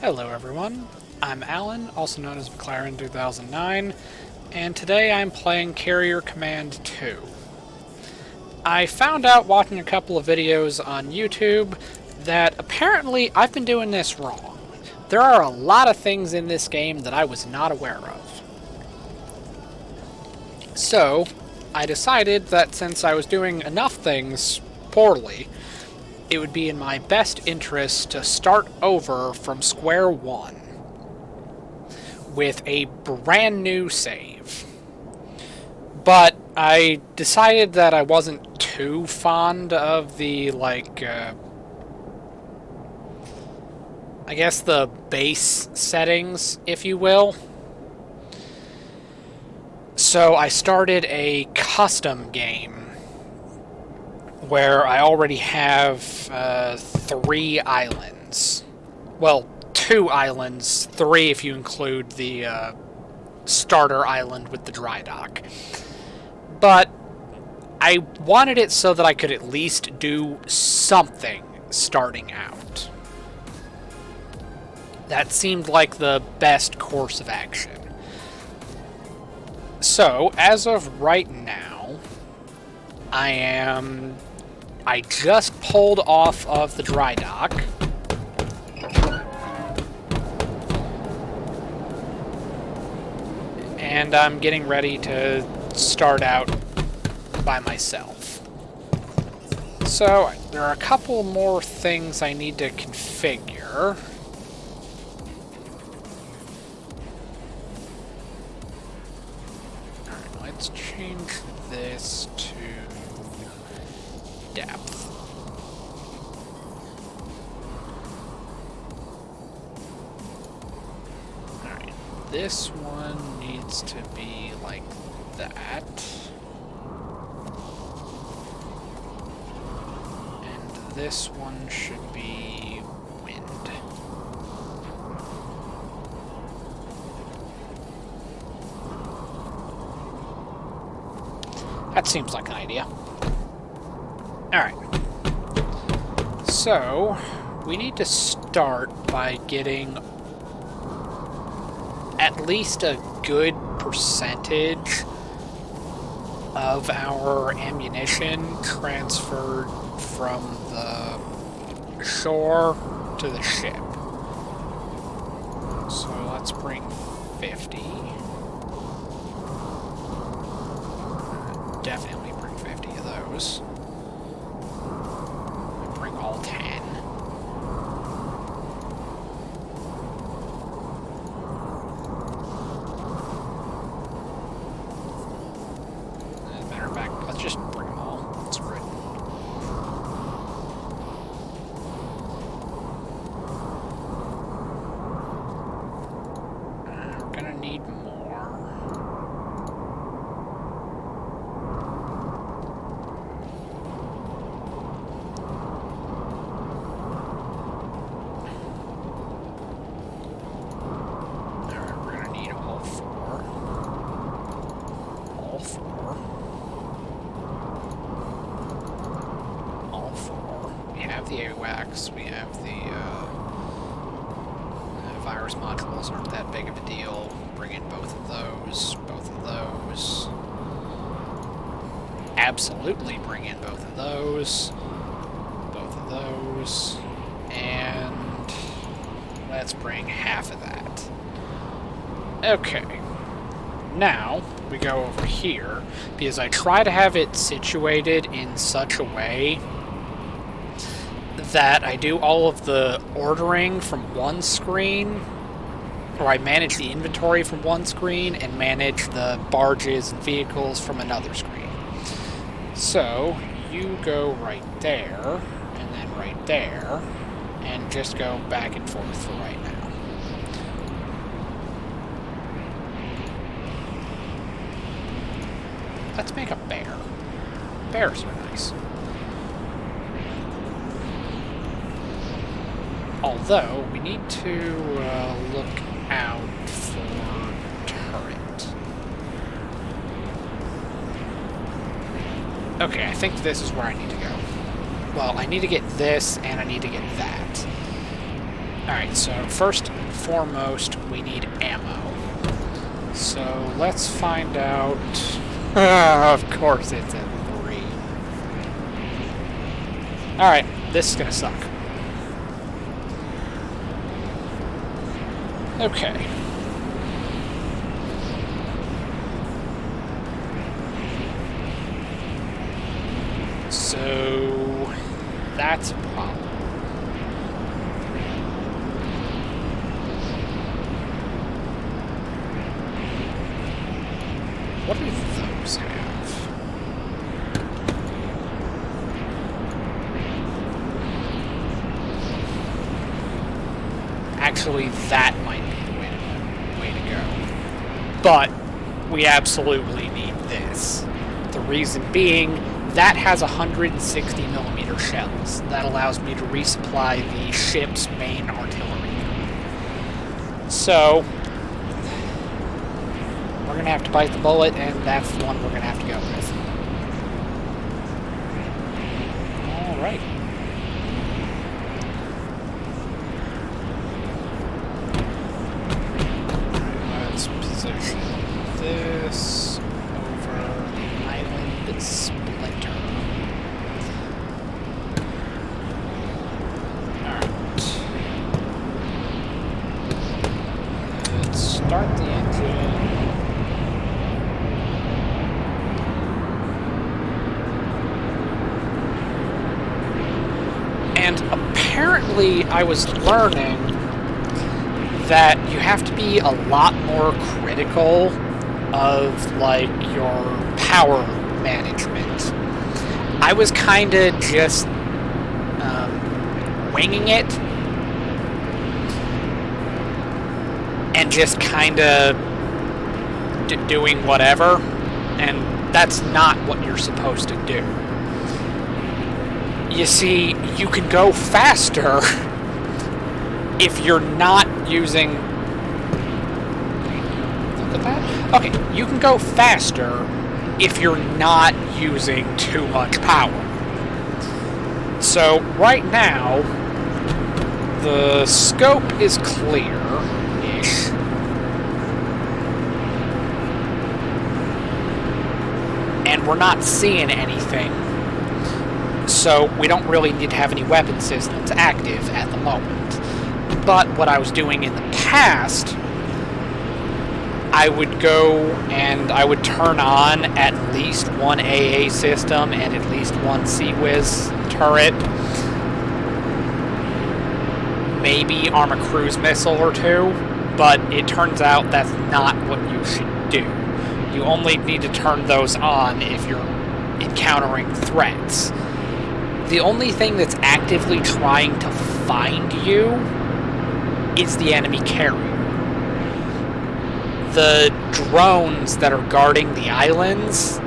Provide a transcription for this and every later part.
Hello everyone, I'm Alan, also known as McLaren 2009, and today I'm playing Carrier Command 2. I found out watching a couple of videos on YouTube that apparently I've been doing this wrong. There are a lot of things in this game that I was not aware of. So, I decided that since I was doing enough things poorly, it would be in my best interest to start over from square one with a brand new save. But I decided that I wasn't too fond of the, I guess the base settings, if you will. So I started a custom game where I already have 3 islands. Well, 2 islands, 3 if you include the starter island with the dry dock. But I wanted it so that I could at least do something starting out. That seemed like the best course of action. So, as of right now, I just pulled off of the dry dock. And I'm getting ready to start out by myself. So, there are a couple more things I need to configure. Alright, let's change this to depth. Alright, this one needs to be like that. And this one should be wind. That seems like an idea. Alright. So, we need to start by getting at least a good percentage of our ammunition transferred from the shore to the ship. So let's bring 50. Definitely bring 50 of those. Bring all 10. As a matter of fact, let's just bring them all. That's right. We're gonna need more. The AWACS, we have the virus modules aren't that big of a deal. Bring in both of those, Absolutely bring in both of those, and let's bring half of that. Okay, now we go over here, because I try to have it situated in such a way that I do all of the ordering from one screen, or I manage the inventory from one screen and manage the barges and vehicles from another screen. So, you go right there, and then right there, and just go back and forth for right now. Let's make a bear. Bears are nice. Although, we need to look out for turret. Okay, I think this is where I need to go. Well, I need to get this, and I need to get that. Alright, so first and foremost, we need ammo. So let's find out... of course it's a 3. Alright, this is gonna suck. Okay. So... that's a problem. What do those have? Actually, that might be the way to go. But we absolutely need this. The reason being, that has 160mm shells. That allows me to resupply the ship's main artillery. So, we're going to have to bite the bullet, and that's the one we're going to have to go with. Alright. Let's position this over the island splinter. Alright. Let's start the engine. And apparently I was learning that you have to be a lot more critical of, like, your power management. I was kind of just winging it and just kind of doing whatever, and that's not what you're supposed to do. You see, you can go faster if you're not using... Look at that. Okay, you can go faster if you're not using too much power. So, right now, the scope is clear-ish. And we're not seeing anything. So we don't really need to have any weapon systems active at the moment. But what I was doing in the past, I would go and I would turn on at least one AA system and at least one CWIS turret. Maybe arm a cruise missile or two, but it turns out that's not what you should do. You only need to turn those on if you're encountering threats. The only thing that's actively trying to find you is the enemy carrier. The drones that are guarding the islands,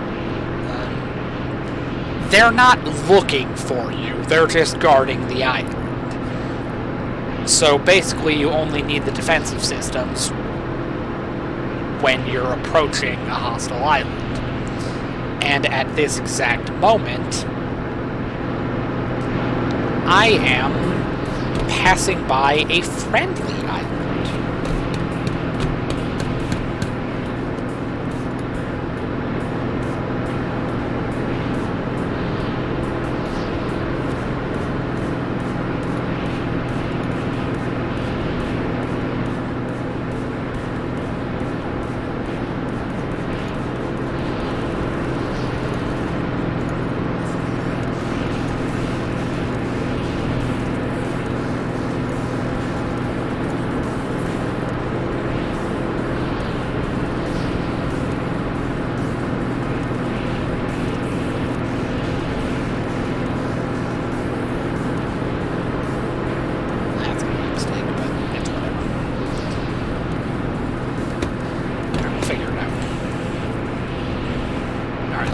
they're not looking for you, they're just guarding the island. So basically you only need the defensive systems when you're approaching a hostile island. And at this exact moment, I am passing by a friendly island.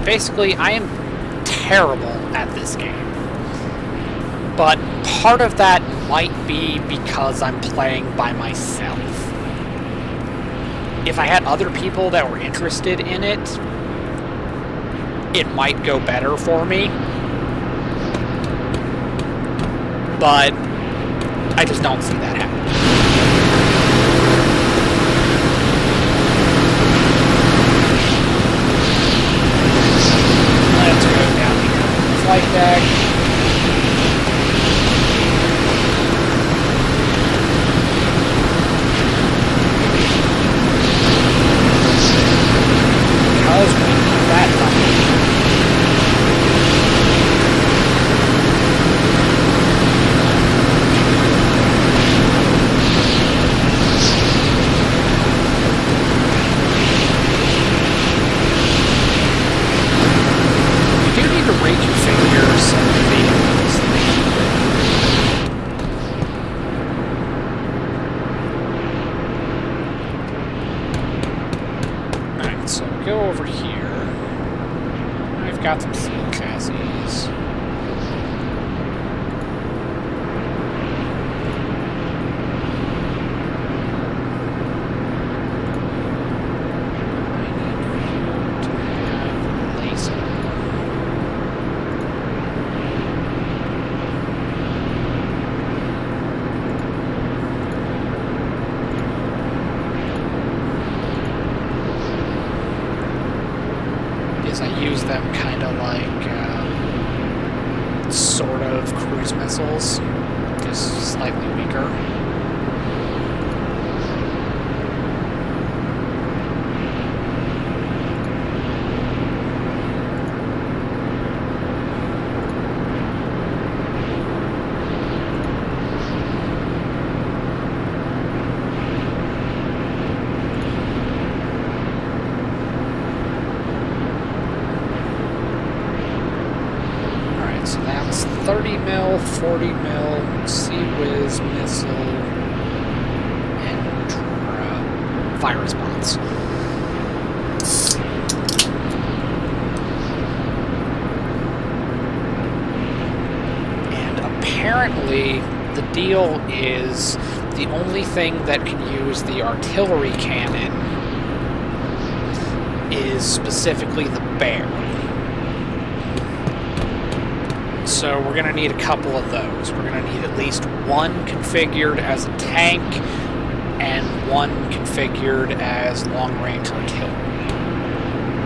Basically, I am terrible at this game. But part of that might be because I'm playing by myself. If I had other people that were interested in it, it might go better for me. But I just don't see that happening. Let's go down here. Flight deck. Because we need that button. You do need to reconfigure some vehicles. Alright, so go over here. I've got some steel chassis. I use them kind of like sort of cruise missiles, just slightly weaker. So that's 30 mil, 40 mil, Sea-Wiz missile, and fire response. And apparently the deal is the only thing that can use the artillery cannon is specifically the Bear. So we're going to need a couple of those. We're going to need at least one configured as a tank and one configured as long-range artillery.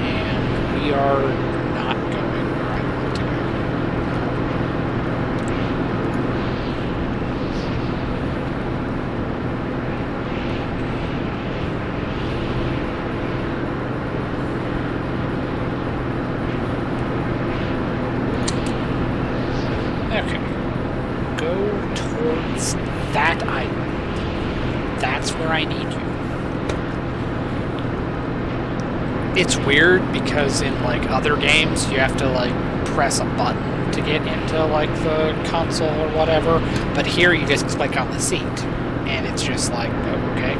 And we are not going where I want to go. Okay, go towards that island. That's where I need you. It's weird because in like other games you have to like press a button to get into like the console or whatever, but here you just click on the seat and it's just like, oh, okay.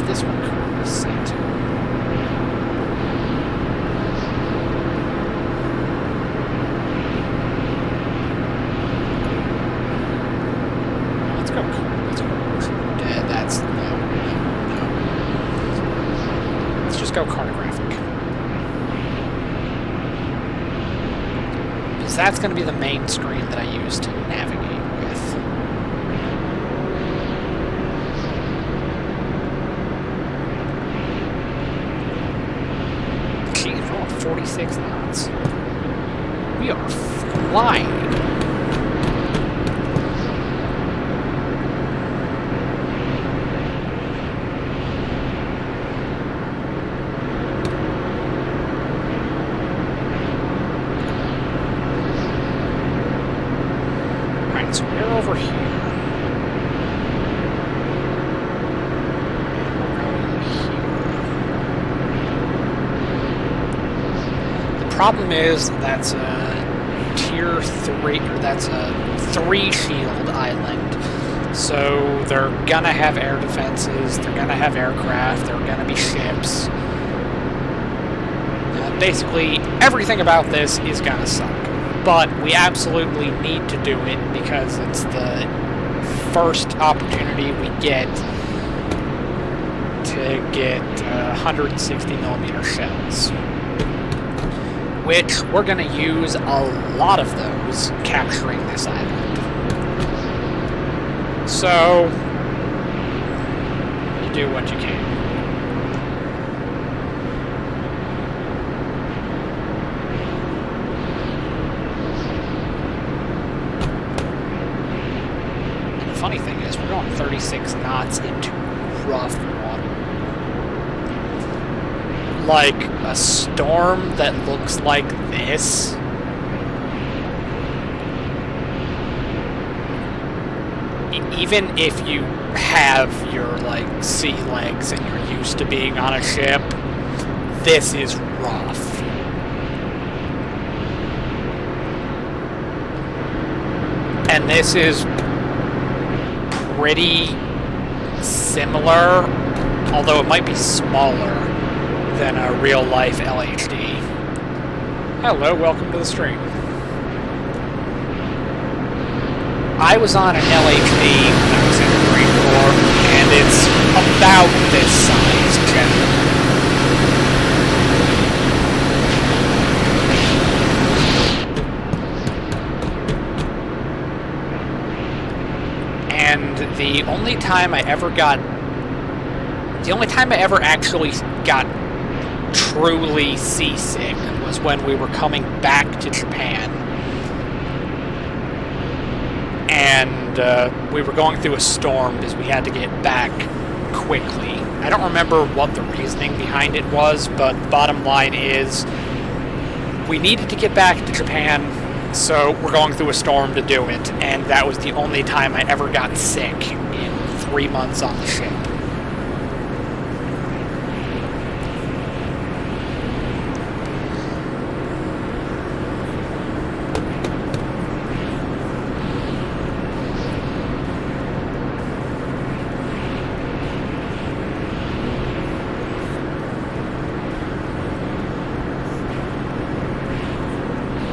This one currently set to. Let's go. Let's go. That's no. Let's just go cartographic. Because that's going to be the main screen that I use to navigate with. Geez, we're on 46 knots. We are flying. Alright, so we're over here. Problem is that's a tier 3, or that's a 3 shield island. So they're gonna have air defenses, they're gonna have aircraft, they're gonna be ships. Basically, everything about this is gonna suck. But we absolutely need to do it because it's the first opportunity we get to get 160mm shells. Which we're gonna use a lot of those capturing this island. So, you do what you can. And the funny thing is, we're going 36 knots into rough water. Like a storm that looks like this. Even if you have your like sea legs and you're used to being on a ship, this is rough. And this is pretty similar, although it might be smaller than a real-life LHD. Hello, welcome to the stream. I was on an LHD when I was in the Marine Corps, and it's about this size generally. And the only time I ever actually got truly seasick was when we were coming back to Japan. And we were going through a storm because we had to get back quickly. I don't remember what the reasoning behind it was, but the bottom line is we needed to get back to Japan, so we're going through a storm to do it, and that was the only time I ever got sick in 3 months on the ship.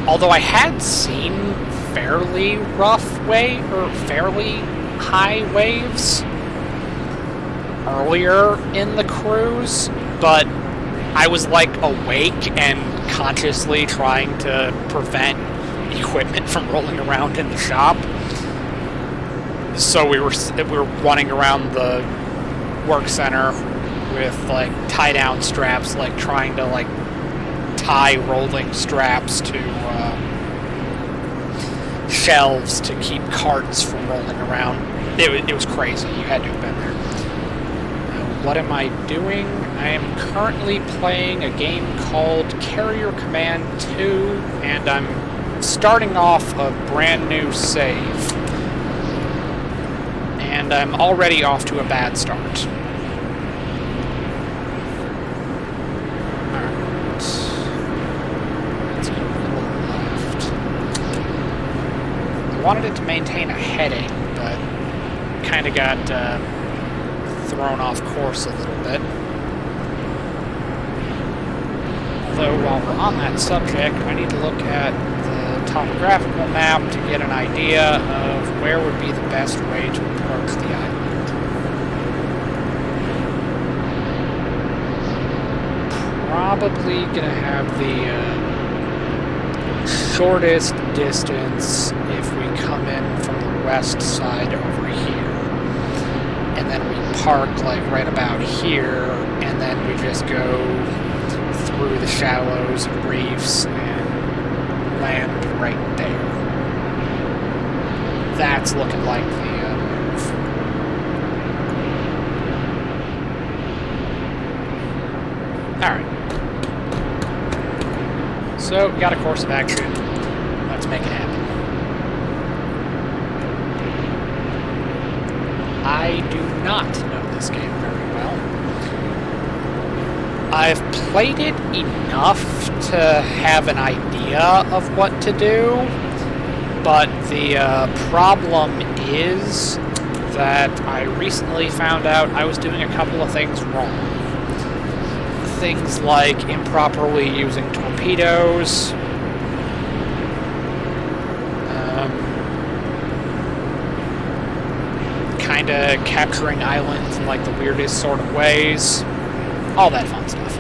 Although I had seen fairly fairly high waves earlier in the cruise, but I was like awake and consciously trying to prevent equipment from rolling around in the shop. So we were running around the work center with like tie down straps, like trying to like tie rolling straps to shelves to keep carts from rolling around. It was crazy. You had to have been there. What am I doing? I am currently playing a game called Carrier Command 2, and I'm starting off a brand new save. And I'm already off to a bad start. I wanted it to maintain a heading, but kind of got thrown off course a little bit. Although, while we're on that subject, I need to look at the topographical map to get an idea of where would be the best way to approach the island. Probably gonna have the shortest distance if we come in from the west side over here, and then we park like right about here, and then we just go through the shallows and reefs and land right there. That's looking like the move. Alright. So, we got a course of action. Let's make it happen. I do not know this game very well. I've played it enough to have an idea of what to do, but the problem is that I recently found out I was doing a couple of things wrong. things like improperly using torpedoes, kind of capturing islands in like the weirdest sort of ways, all that fun stuff.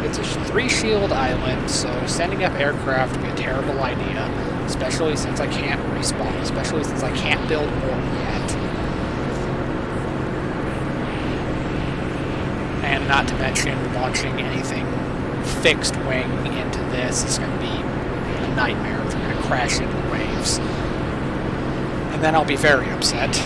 It's a 3-shield island, so sending up aircraft would be a terrible idea, especially since I can't respawn, especially since I can't build more yet. And not to mention, launching anything fixed wing into this is going to be a nightmare. It's going to crash into waves. And then I'll be very upset.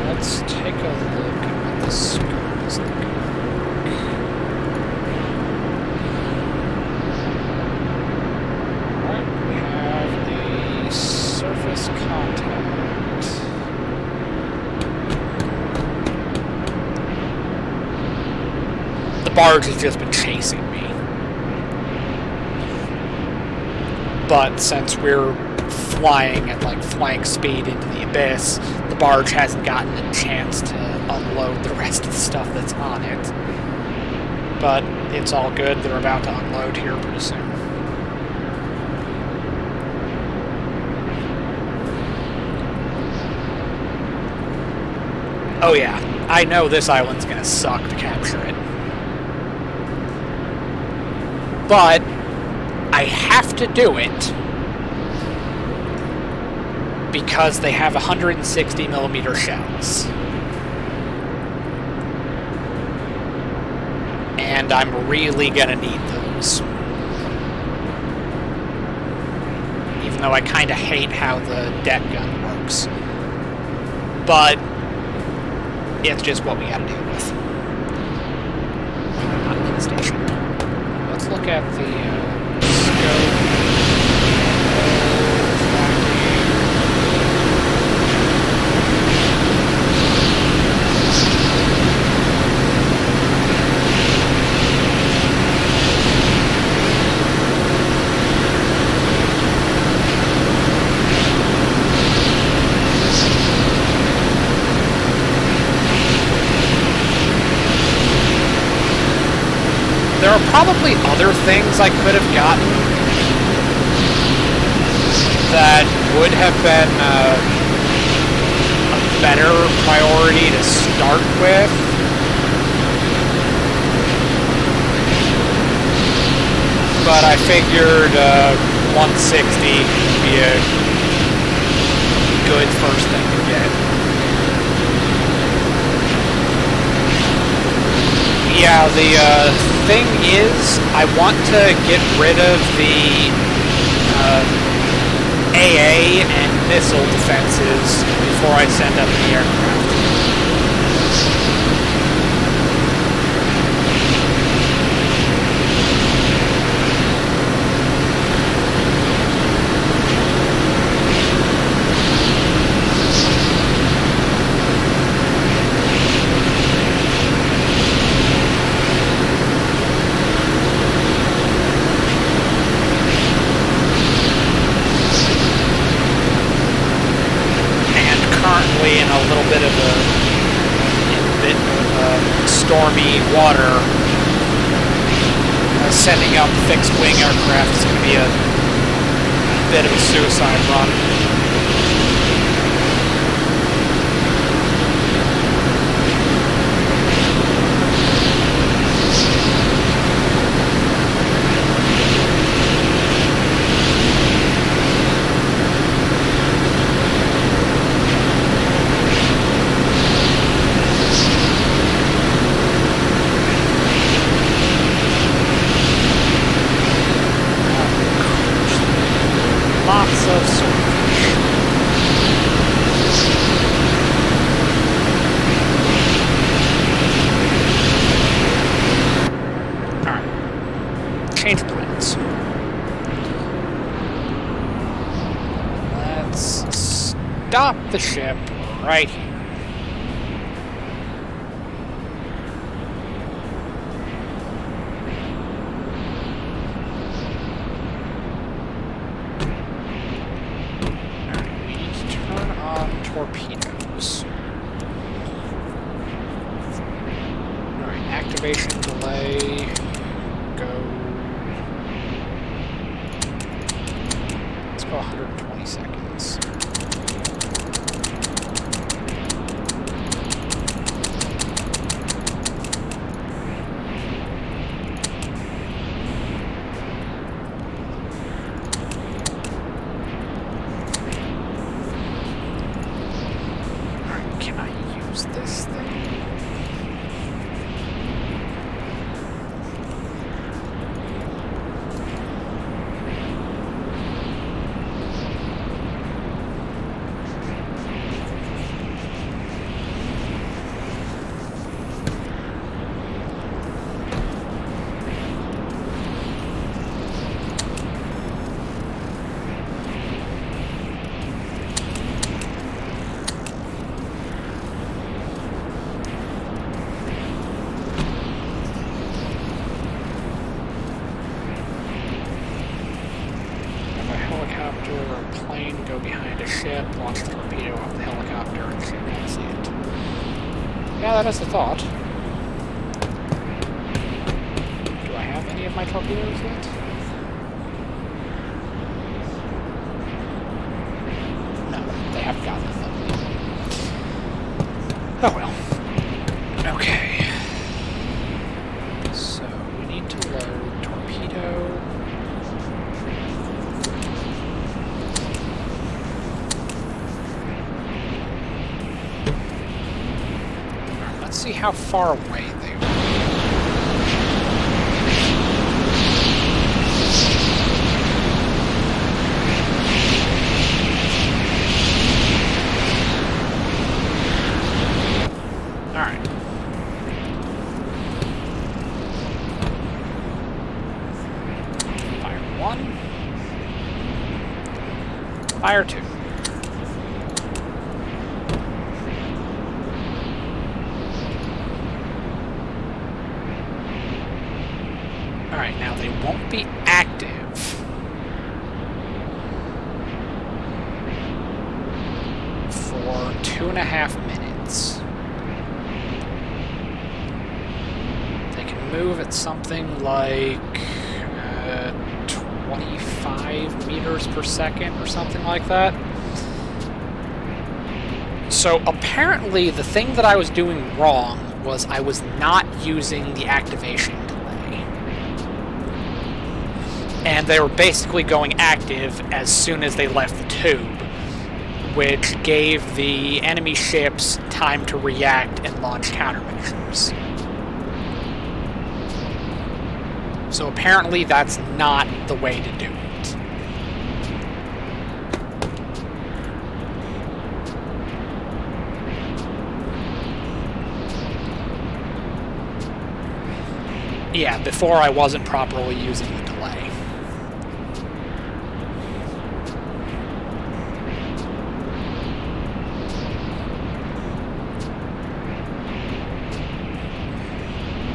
Let's take a look at what the scope is looking like. Alright, we have the surface contact. The barge has just been chasing me. But since we're flying at like flank speed into the abyss, the barge hasn't gotten a chance to unload the rest of the stuff that's on it. But it's all good, they're about to unload here pretty soon. Oh yeah, I know this island's gonna suck to capture it. But I have to do it because they have 160mm shells. And I'm really gonna need those. Even though I kinda hate how the deck gun works. But it's just what we gotta deal with. Not in the station. Let's look at the scope. There are probably other things I could have gotten that would have been a better priority to start with. But I figured 160 would be a good first thing to get. Yeah, the thing is, I want to get rid of the AA and missile defenses before I send up the aircraft. In a little bit of stormy water, sending up fixed wing aircraft is going to be a bit of a suicide run. Lots of surface. the ship right here. Alright, we need to turn on torpedoes. Alright, activation delay. Go. Let's go 120 seconds. Can I use this thing? Helicopter or plane go behind a ship, launch the torpedo off the helicopter, and ship won't see it. Yeah, that is the thought. Do I have any of my torpedoes yet? No, they haven't gotten them. Oh well. Okay. So, we need to load torpedo. Let's see how far away they are. Alright. Fire 1. Fire 2. Alright, now they won't be active for 2.5 minutes. They can move at something like 25 meters per second or something like that. So apparently the thing that I was doing wrong was I was not using the activation delay. And they were basically going active as soon as they left the tube, which gave the enemy ships time to react and launch countermeasures. So apparently that's not the way to do it. Yeah, before I wasn't properly using the delay.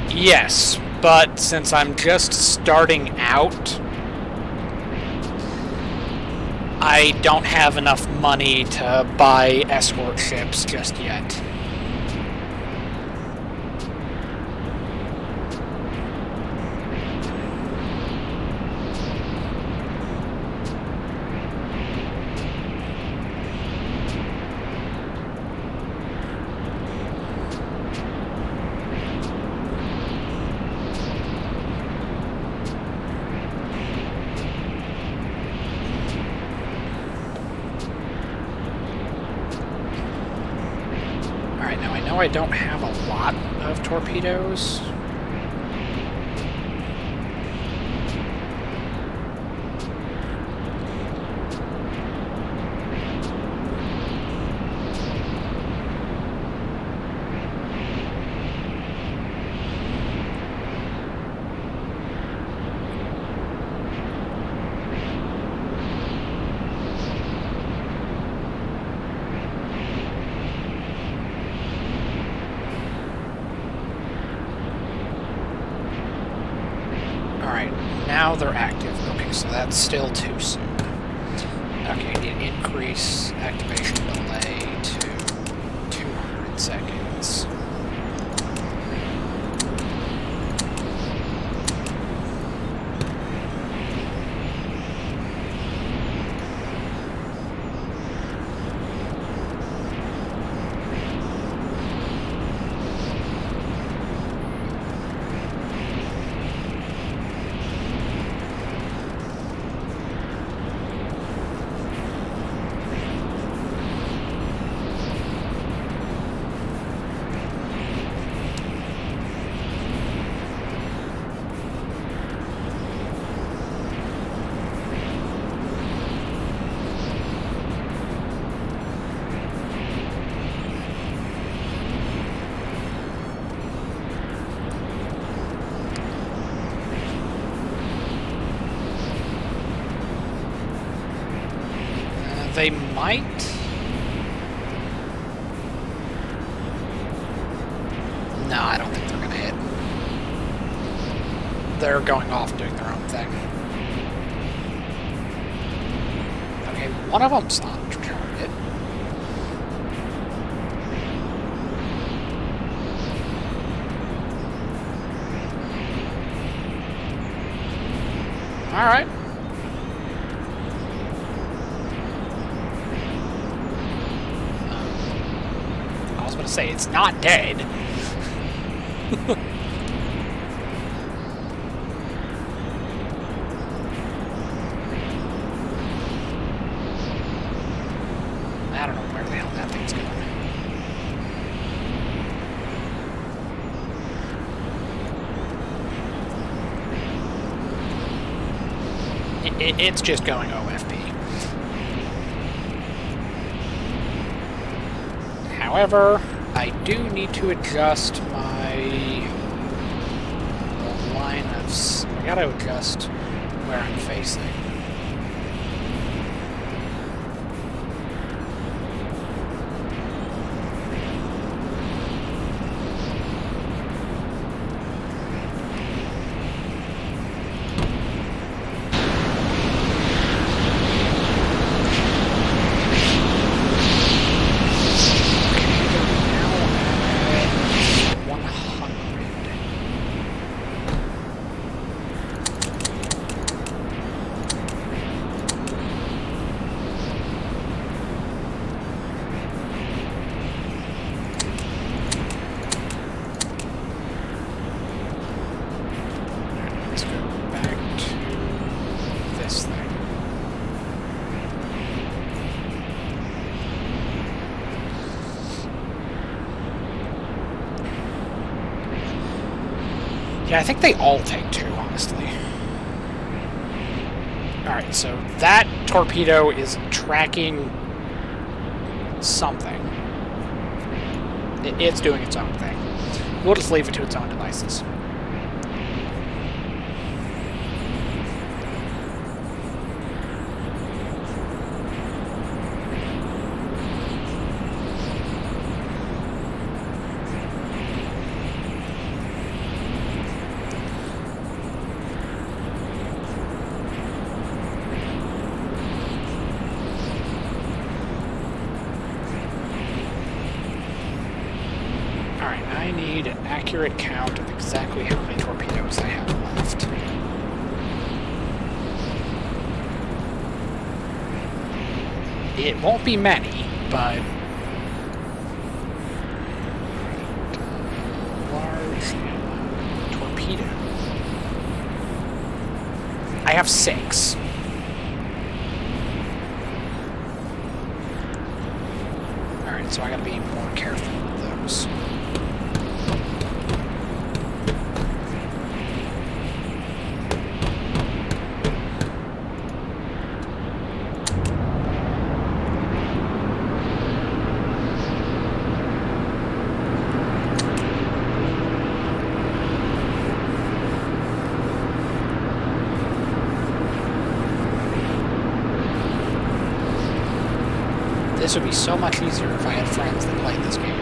Yes, but since I'm just starting out, I don't have enough money to buy escort ships just yet. Alright, now I know I don't have a lot of torpedoes. now they're active. Okay, so that's still too soon. Okay, I need to increase activation delay to 200 seconds. They might. No, I don't think they're going to hit. They're going off doing their own thing. Okay, one of them's not trying to hit. Alright. Say it's not dead. I don't know where the hell that thing's going. It's just going OFP. However, I do need to adjust my line of... I gotta adjust where I'm facing. Yeah, I think they all take 2, honestly. Alright, so that torpedo is tracking something. It's doing its own thing. We'll just leave it to its own devices. I need an accurate count of exactly how many torpedoes I have left. It won't be many, but... large torpedo. I have 6. Alright, so I gotta be more careful with those. This would be so much easier if I had friends that played this game.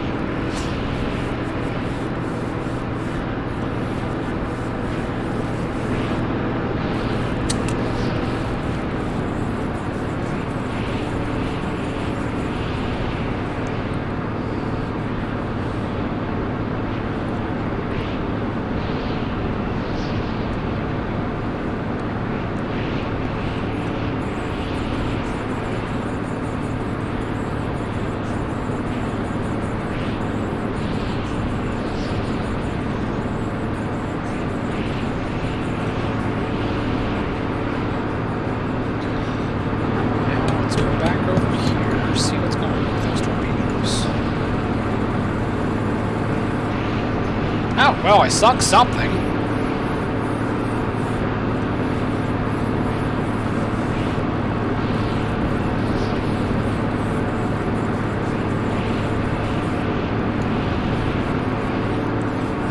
Oh, well, I sunk something.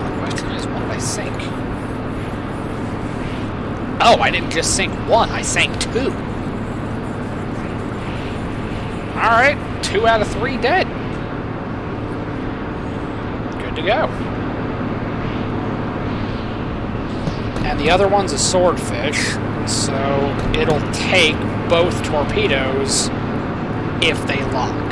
The question is, what did I sink? Oh, I didn't just sink one, I sank two. Alright, 2 out of 3 dead. Good to go. And the other one's a swordfish, so it'll take both torpedoes if they lock.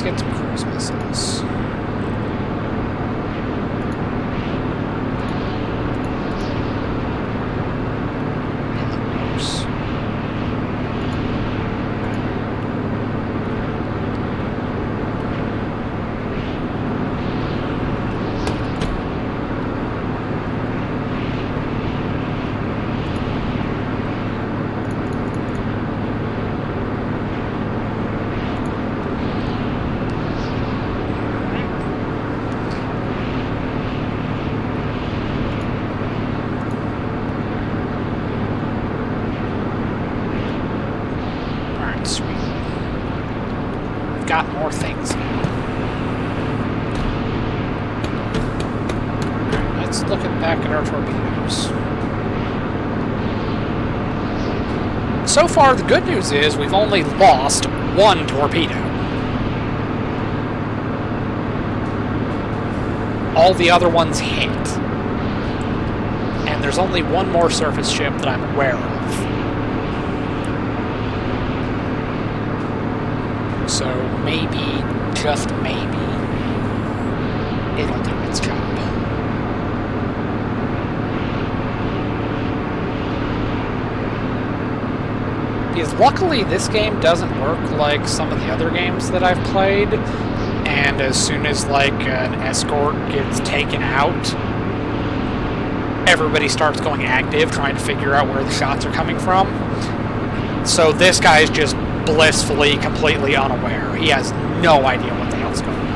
Get some cruise missiles. And the ropes. Got more things now. Alright, let's look back at our torpedoes. So far, the good news is we've only lost one torpedo. All the other ones hit. And there's only one more surface ship that I'm aware of. So maybe, just maybe, it'll do its job. Because luckily this game doesn't work like some of the other games that I've played, and as soon as like an escort gets taken out, everybody starts going active, trying to figure out where the shots are coming from. So this guy is just blissfully, completely unaware. He has no idea what the hell's going on.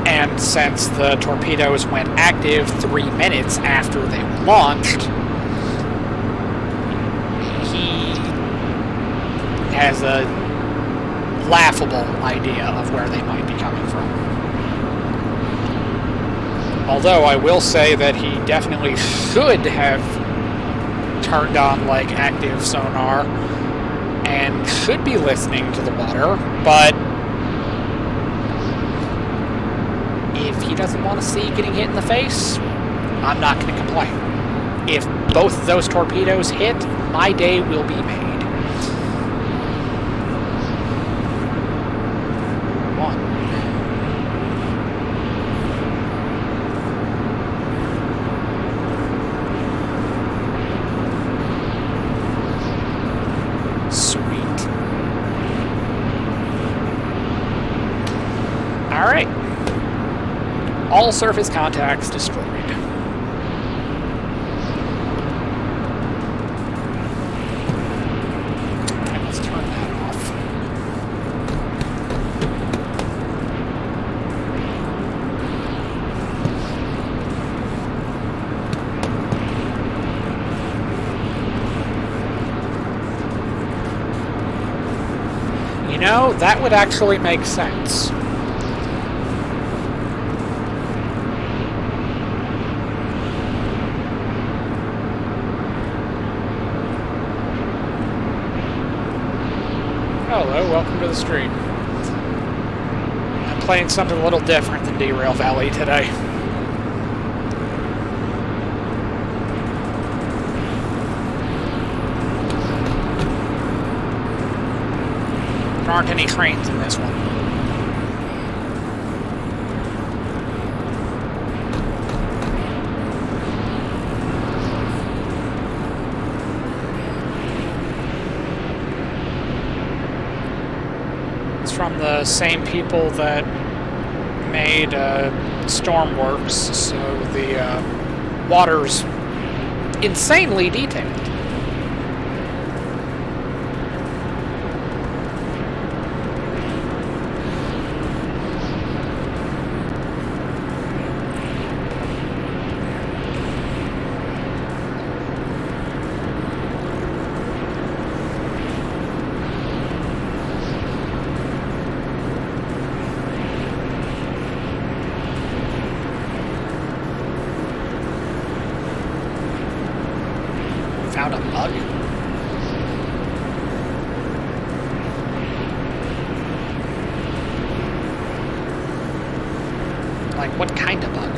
And since the torpedoes went active 3 minutes after they were launched, he has a laughable idea of where they might be coming from. Although I will say that he definitely should have turned on like active sonar and should be listening to the water, but if he doesn't want to see getting hit in the face, I'm not going to complain. If both of those torpedoes hit, my day will be made. Alright. All surface contacts destroyed. Okay, let's turn that off. You know, that would actually make sense. welcome to the stream. I'm playing something a little different than Derail Valley today. There aren't any trains in this one. From the same people that made Stormworks, so the water's insanely detailed. Found a bug? Like, what kind of bug?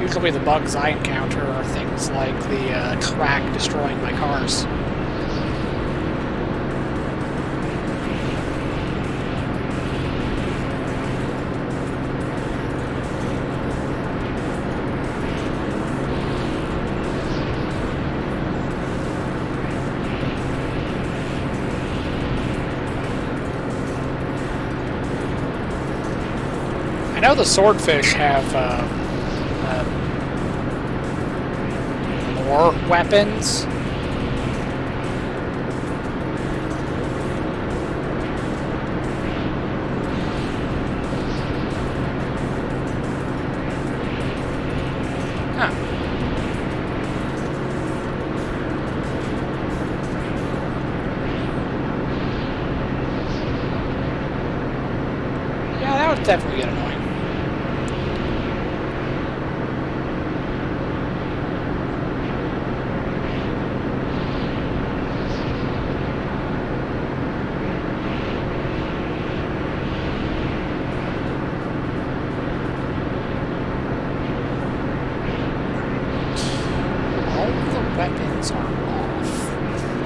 Usually the bugs I encounter are things like the track destroying my cars. I know the swordfish have more weapons. Huh. Yeah, that would definitely get annoying. Weapons are off.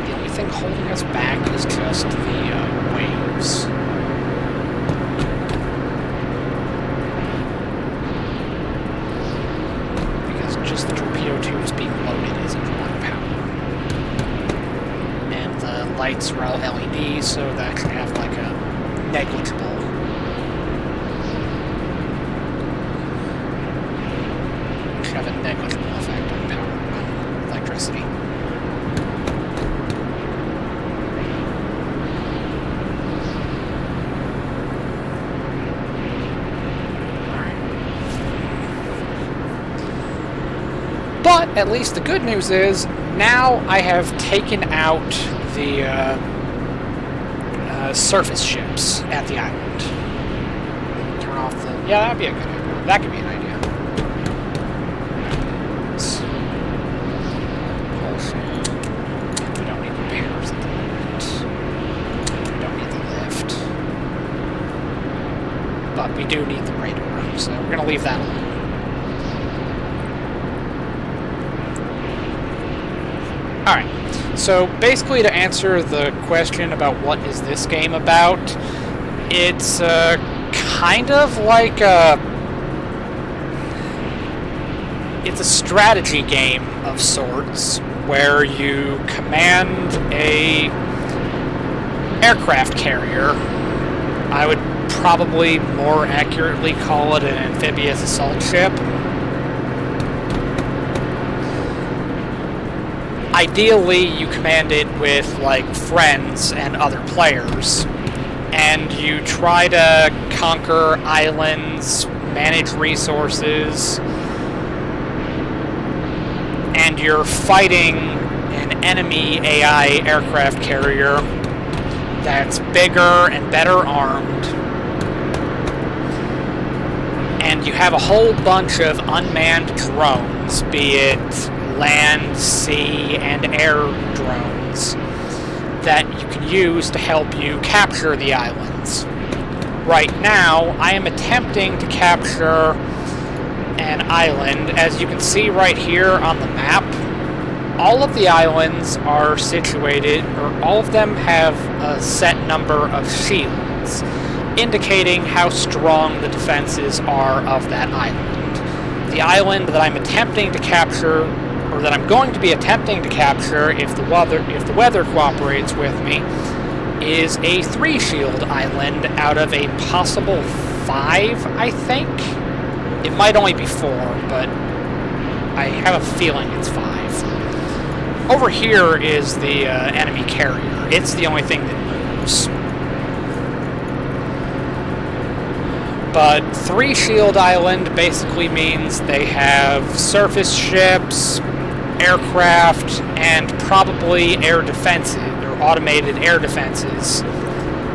The only thing holding us back is just the waves. Because just the torpedo tubes being loaded isn't a lot of power. And the lights are all LEDs, so that can have like a negligible. Have a negligible effect on power. Electricity. Alright. But at least the good news is now I have taken out the surface ships at the island. Turn off the... Yeah, that'd be a good idea. That could be an idea. But we do need the radar, so we're going to leave that alone. Alright, so basically to answer the question about what is this game about, it's kind of like it's a strategy game of sorts, where you command a aircraft carrier. I would probably more accurately call it an amphibious assault ship. Ideally, you command it with, like, friends and other players, and you try to conquer islands, manage resources, and you're fighting an enemy AI aircraft carrier that's bigger and better armed, and you have a whole bunch of unmanned drones, be it land, sea, and air drones, that you can use to help you capture the islands. Right now, I am attempting to capture an island. As you can see right here on the map, all of the islands are situated, or all of them have a set number of shields, indicating how strong the defenses are of that island. The island that I'm attempting to capture, or that I'm going to be attempting to capture if the weather cooperates with me, is a 3-shield island out of a possible 5, I think. It might only be 4, but I have a feeling it's 5. Over here is the enemy carrier. It's the only thing that moves. But 3-shield island basically means they have surface ships, aircraft, and probably air defenses, or automated air defenses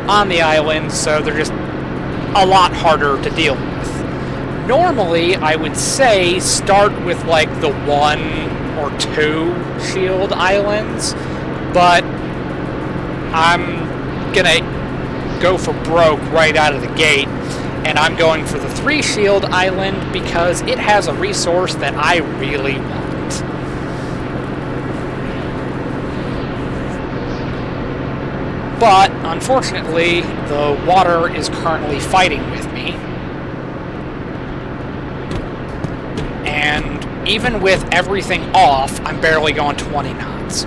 on the island, so they're just a lot harder to deal with. Normally, I would say start with like the 1 or 2 shield islands, but I'm gonna go for broke right out of the gate, and I'm going for the 3-shield island because it has a resource that I really want. But, unfortunately, the water is currently fighting with me. And even with everything off, I'm barely going 20 knots.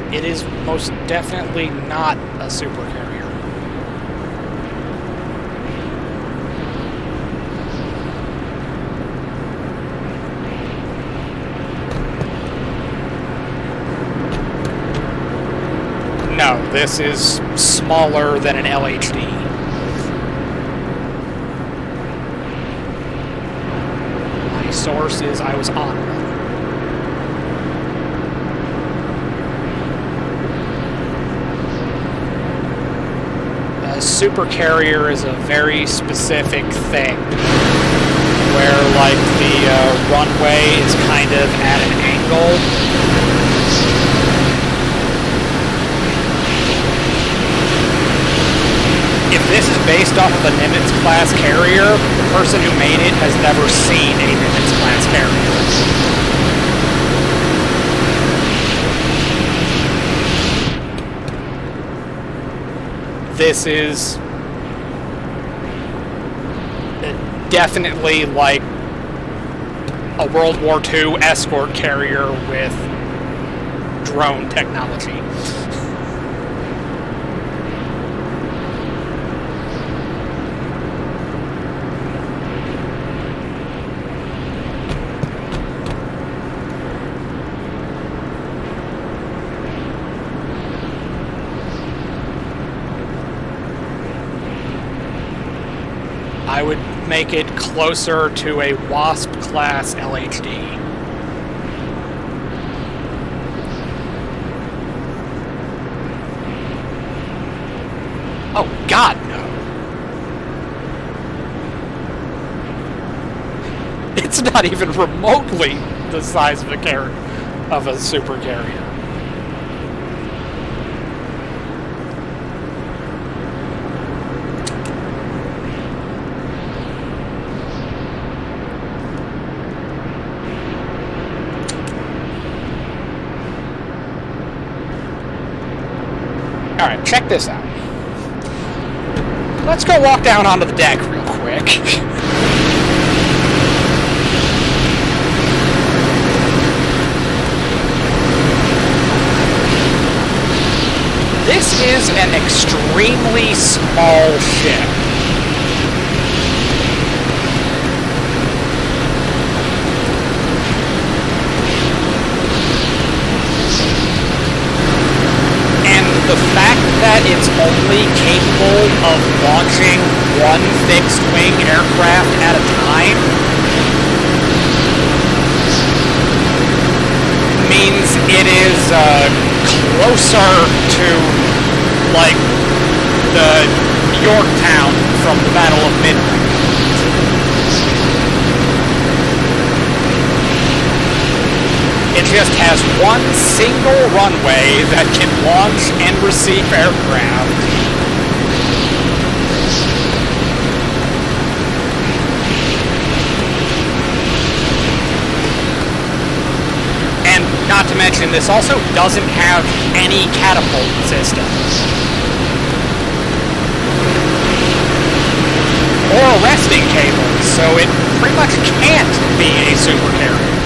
It is most definitely not a super carrier. No, this is smaller than an LHD. My source is I was on one. A super carrier is a very specific thing, where like the runway is kind of at an angle. If this is based off of a Nimitz class carrier, the person who made it has never seen a Nimitz class carrier. This is definitely like a World War II escort carrier with drone technology. I would make it closer to a Wasp class LHD. Oh God, no. It's not even remotely the size of a super carrier. Alright, check this out. Let's go walk down onto the deck real quick. of launching one fixed-wing aircraft at a time means it is closer to, like, the Yorktown from the Battle of Midway. It just has one single runway that can launch and receive aircraft. And not to mention, this also doesn't have any catapult systems. Or arresting cables, so it pretty much can't be a supercarrier.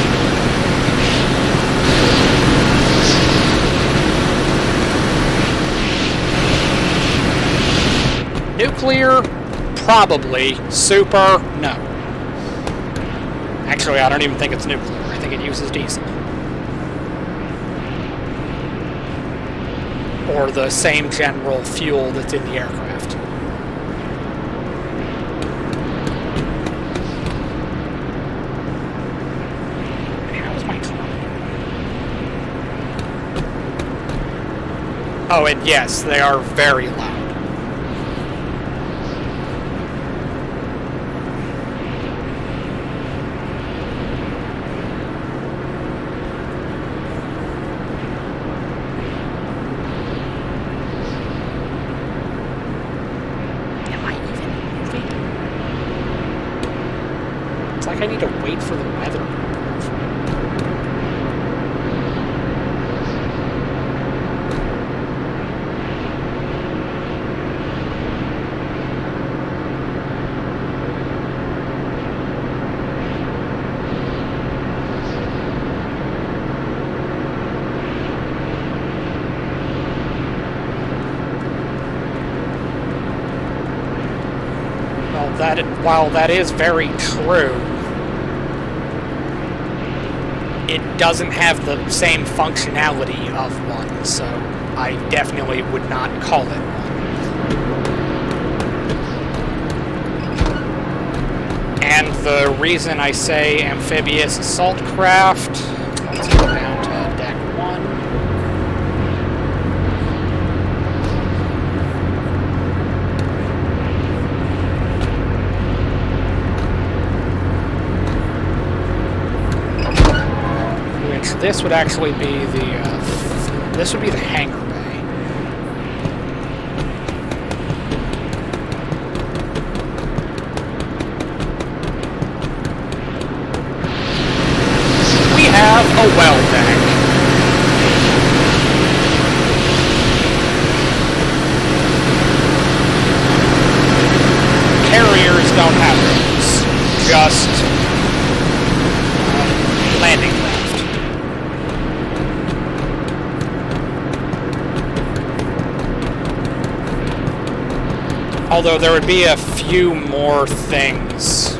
Nuclear, probably. Super, no. Actually, I don't even think it's nuclear. I think it uses diesel. Or the same general fuel that's in the aircraft. How is my drone? Oh, and yes, they are very loud. I need to wait for the weather to improve. Well, while that is very true, it doesn't have the same functionality of one, so I definitely would not call it one. And the reason I say amphibious assault craft, let's go down to deck 1. This would actually be this would be the hangar bay. We have a well deck. Carriers don't have those, just landing craft. Although there would be a few more things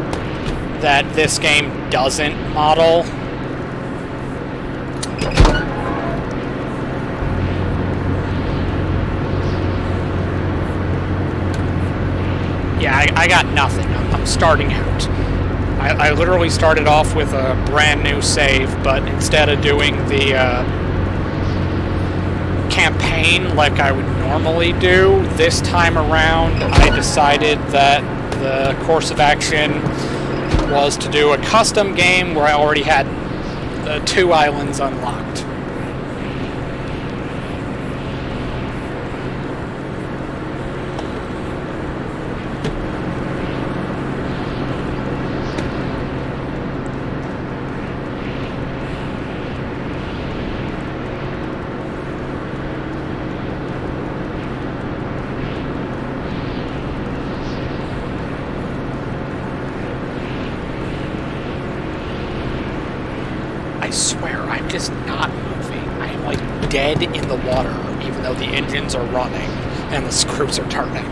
that this game doesn't model. Yeah, I got nothing. I'm starting out. I literally started off with a brand new save, but instead of doing the campaign like I would normally do, this time around I decided that the course of action was to do a custom game where I already had the 2 islands unlocked. I swear, I'm just not moving. I am like dead in the water, even though the engines are running and the screws are turning.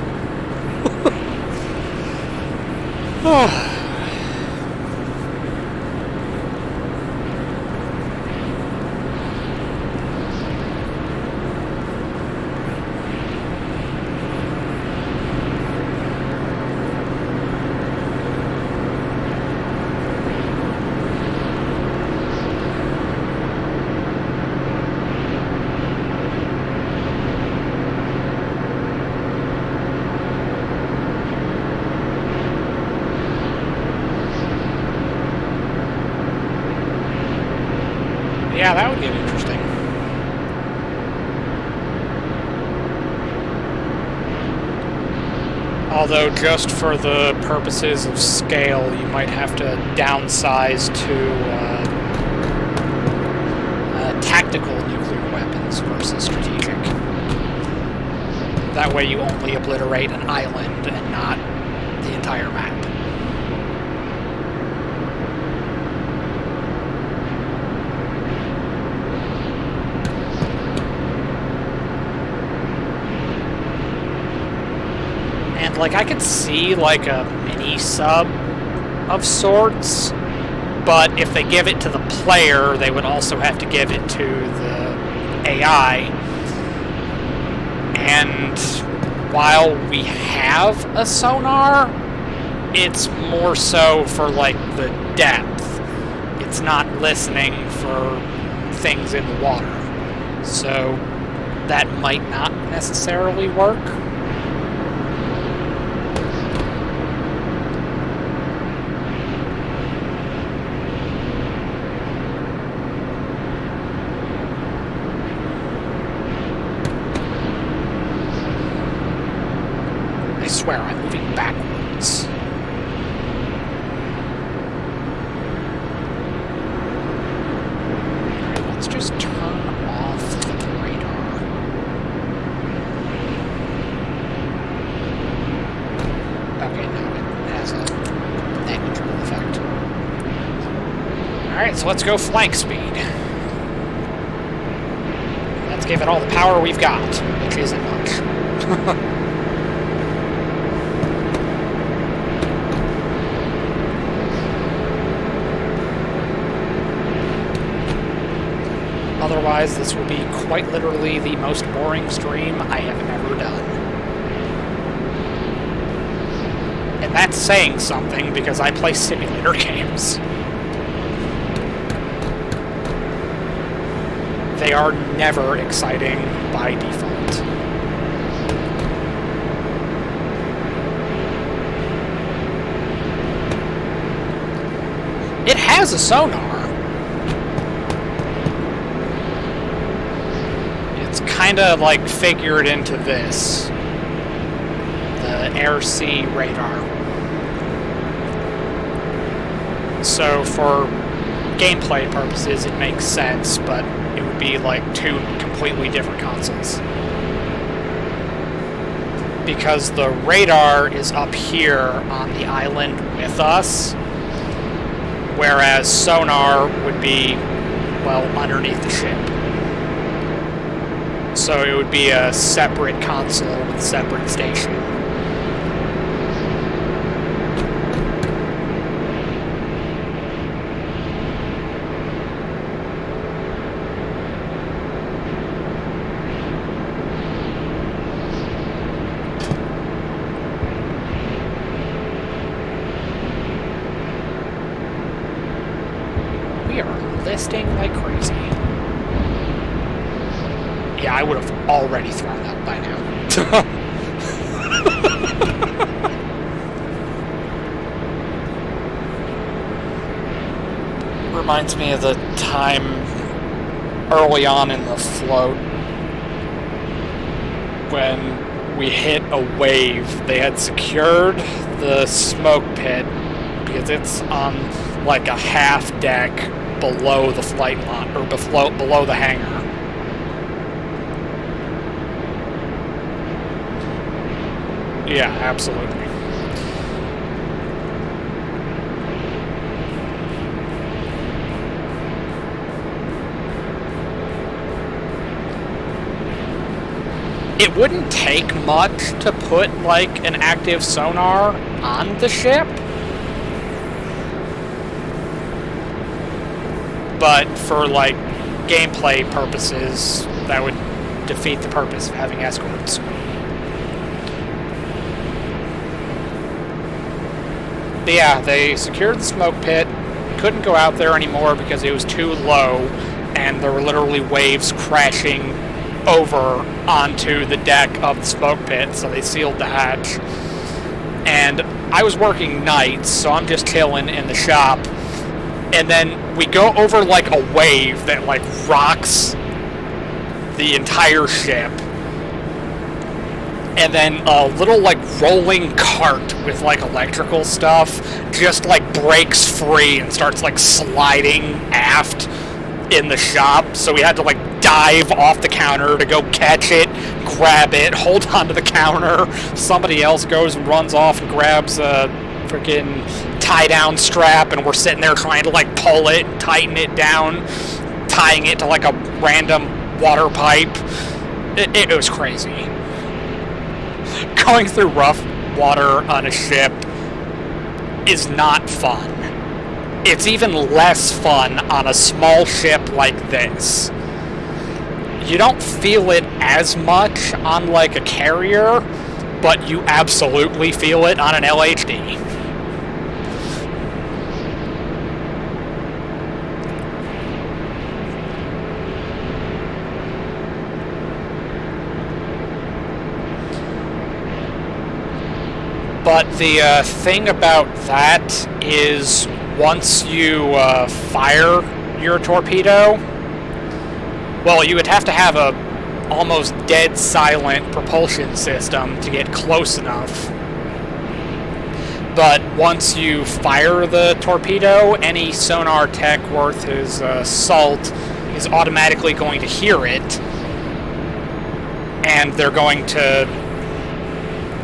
Yeah, that would get interesting. Although, just for the purposes of scale, you might have to downsize to tactical nuclear weapons versus strategic. That way you only obliterate an island and not the entire map. And, like, I could see, like, a mini-sub of sorts, but if they give it to the player, they would also have to give it to the AI. And while we have a sonar, it's more so for, like, the depth. It's not listening for things in the water. So that might not necessarily work. I swear I'm moving backwards. Let's just turn off the radar. Okay, no, it has a negligible effect. Alright, so let's go flank speed. Let's give it all the power we've got, which isn't much. Otherwise, this will be quite literally the most boring stream I have ever done. And that's saying something, because I play simulator games. They are never exciting by default. It has a sonar. Kind of like figured into this, the air-sea radar. So for gameplay purposes it makes sense, but it would be like two completely different consoles. Because the radar is up here on the island with us, whereas sonar would be, well, underneath the ship. So it would be a separate console with separate station. We are listing like crazy. Yeah, I would have already thrown up by now. Reminds me of the time early on in the float when we hit a wave. They had secured the smoke pit because it's on like a half deck below the flight line, or below the hangar. Yeah, absolutely. It wouldn't take much to put, like, an active sonar on the ship. But for, like, gameplay purposes, that would defeat the purpose of having escorts. But yeah, they secured the smoke pit, couldn't go out there anymore because it was too low, and there were literally waves crashing over onto the deck of the smoke pit, so they sealed the hatch. And I was working nights, so I'm just chilling in the shop, And then we go over like a wave that like rocks the entire ship. And then a little like rolling cart with like electrical stuff just like breaks free and starts like sliding aft in the shop. So we had to like dive off the counter to go catch it, grab it, hold onto the counter. Somebody else goes and runs off and grabs a freaking tie-down strap, and we're sitting there trying to like pull it, tighten it down, tying it to like a random water pipe. It was crazy. Going through rough water on a ship is not fun. It's even less fun on a small ship like this. You don't feel it as much on like a carrier, but you absolutely feel it on an LHD. But the thing about that is once you fire your torpedo, well, you would have to have a almost dead silent propulsion system to get close enough. But once you fire the torpedo, any sonar tech worth his salt is automatically going to hear it, and they're going to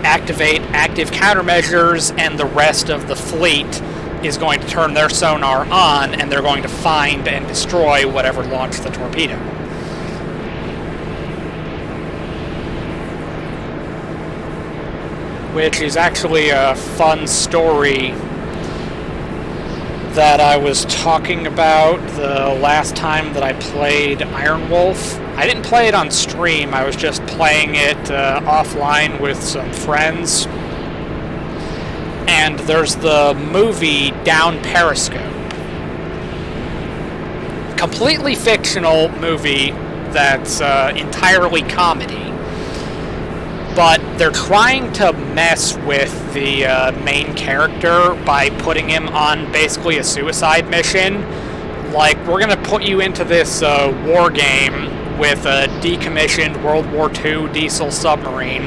activate active countermeasures, and the rest of the fleet is going to turn their sonar on, and they're going to find and destroy whatever launched the torpedo. Which is actually a fun story that I was talking about the last time that I played Iron Wolf. I didn't play it on stream, I was just playing it offline with some friends. And there's the movie Down Periscope. Completely fictional movie that's entirely comedy. But they're trying to mess with the main character by putting him on basically a suicide mission. Like, we're gonna put you into this war game with a decommissioned World War II diesel submarine,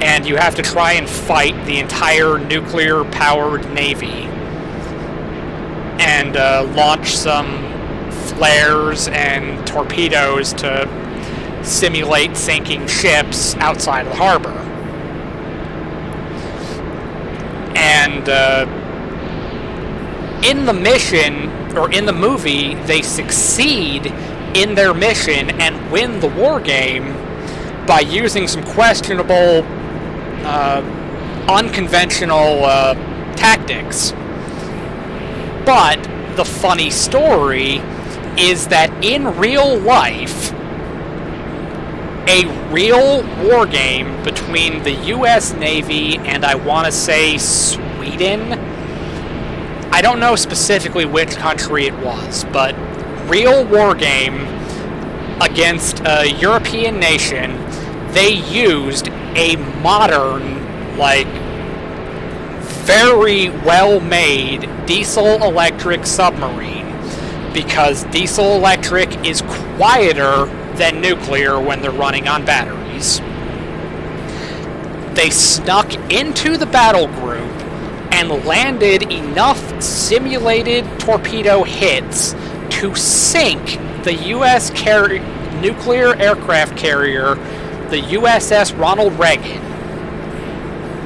and you have to try and fight the entire nuclear-powered navy and launch some flares and torpedoes to simulate sinking ships outside of the harbor. And in the mission, or in the movie, they succeed in their mission and win the war game by using some questionable, unconventional tactics. But the funny story is that in real life, a real war game between the US Navy and I want to say Sweden. I don't know specifically which country it was, but real war game against a European nation. They used a modern, like, very well-made diesel-electric submarine, because diesel-electric is quieter than nuclear when they're running on batteries. They snuck into the battle group and landed enough simulated torpedo hits to sink the U.S. nuclear aircraft carrier, the USS Ronald Reagan.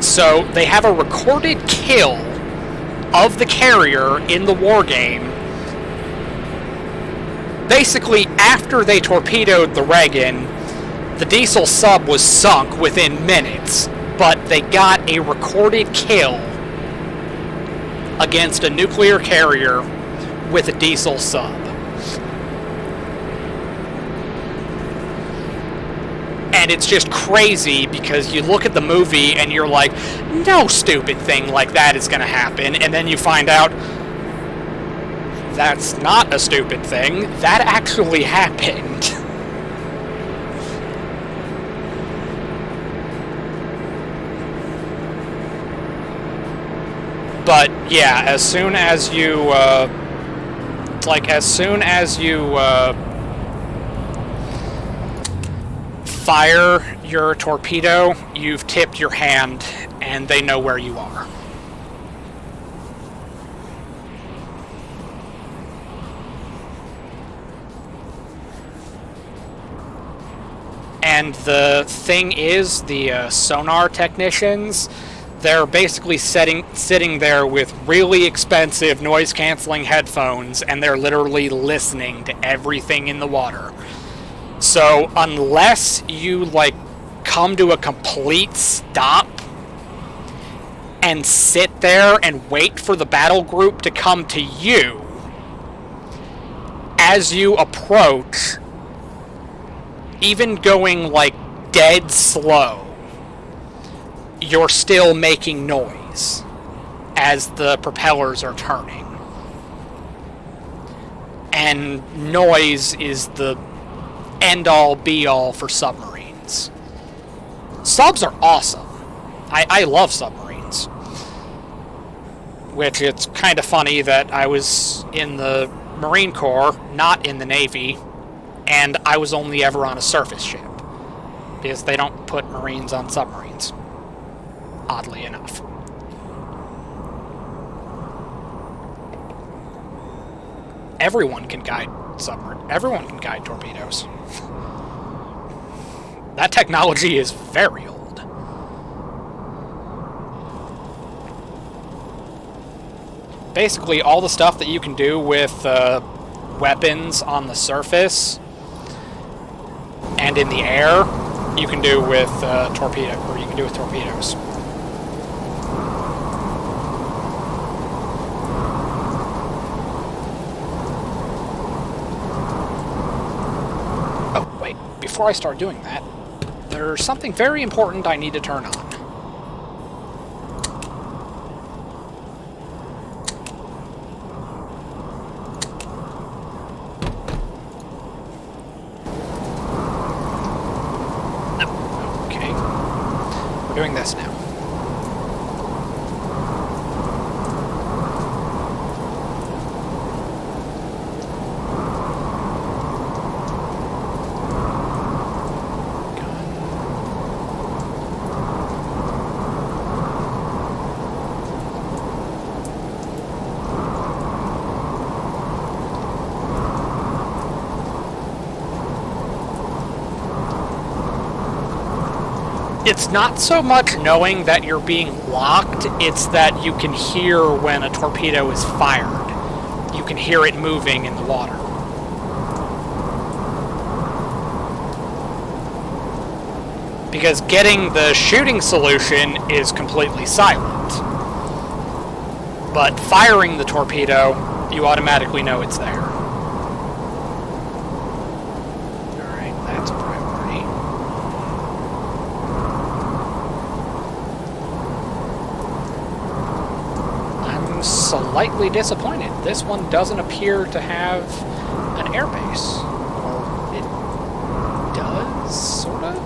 So they have a recorded kill of the carrier in the war game. Basically, after they torpedoed the Reagan, the diesel sub was sunk within minutes, but they got a recorded kill against a nuclear carrier with a diesel sub. And it's just crazy because you look at the movie and you're like, no stupid thing like that is going to happen, and then you find out that's not a stupid thing. That actually happened. But yeah, as soon as you Like, as soon as you fire your torpedo, you've tipped your hand, and they know where you are. And the thing is, the sonar technicians, they're basically sitting there with really expensive noise-canceling headphones, and they're literally listening to everything in the water. So unless you, like, come to a complete stop and sit there and wait for the battle group to come to you, as you approach, even going, like, dead slow, you're still making noise as the propellers are turning. And noise is the end-all, be-all for submarines. Subs are awesome. I love submarines. Which, it's kind of funny that I was in the Marine Corps, not in the Navy, and I was only ever on a surface ship. Because they don't put Marines on submarines. Oddly enough. Everyone can guide everyone can guide torpedoes. That technology is very old. Basically, all the stuff that you can do with weapons on the surface and in the air, you can do with torpedoes. Oh, wait. Before I start doing that, there's something very important I need to turn on. Doing this now. It's not so much knowing that you're being locked, it's that you can hear when a torpedo is fired. You can hear it moving in the water. Because getting the shooting solution is completely silent. But firing the torpedo, you automatically know it's there. Alright, that's a priority. I'm slightly disappointed. This one doesn't appear to have an airbase. Or it does, sort of?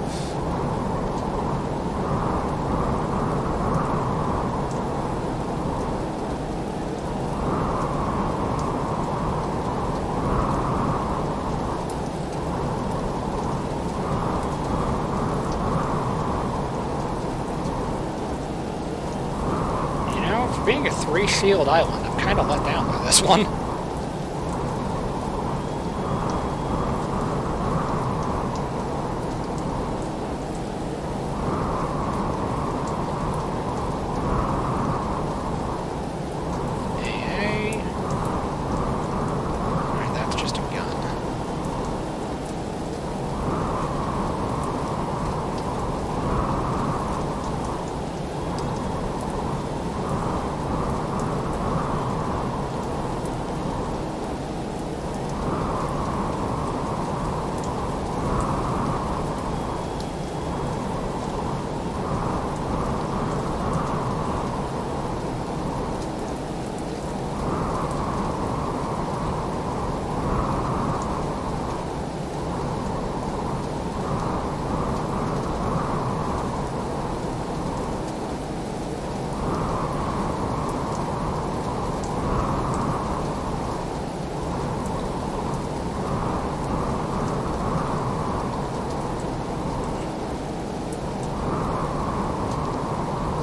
Being a 3-shield island, I'm kind of let down by this one. Hey. Alright, that's just a gun.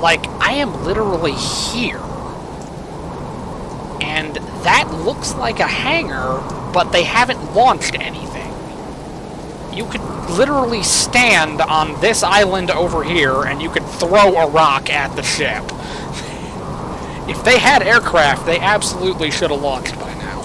Like, I am literally here. And that looks like a hangar, but they haven't launched anything. You could literally stand on this island over here, and you could throw a rock at the ship. If they had aircraft, they absolutely should have launched by now.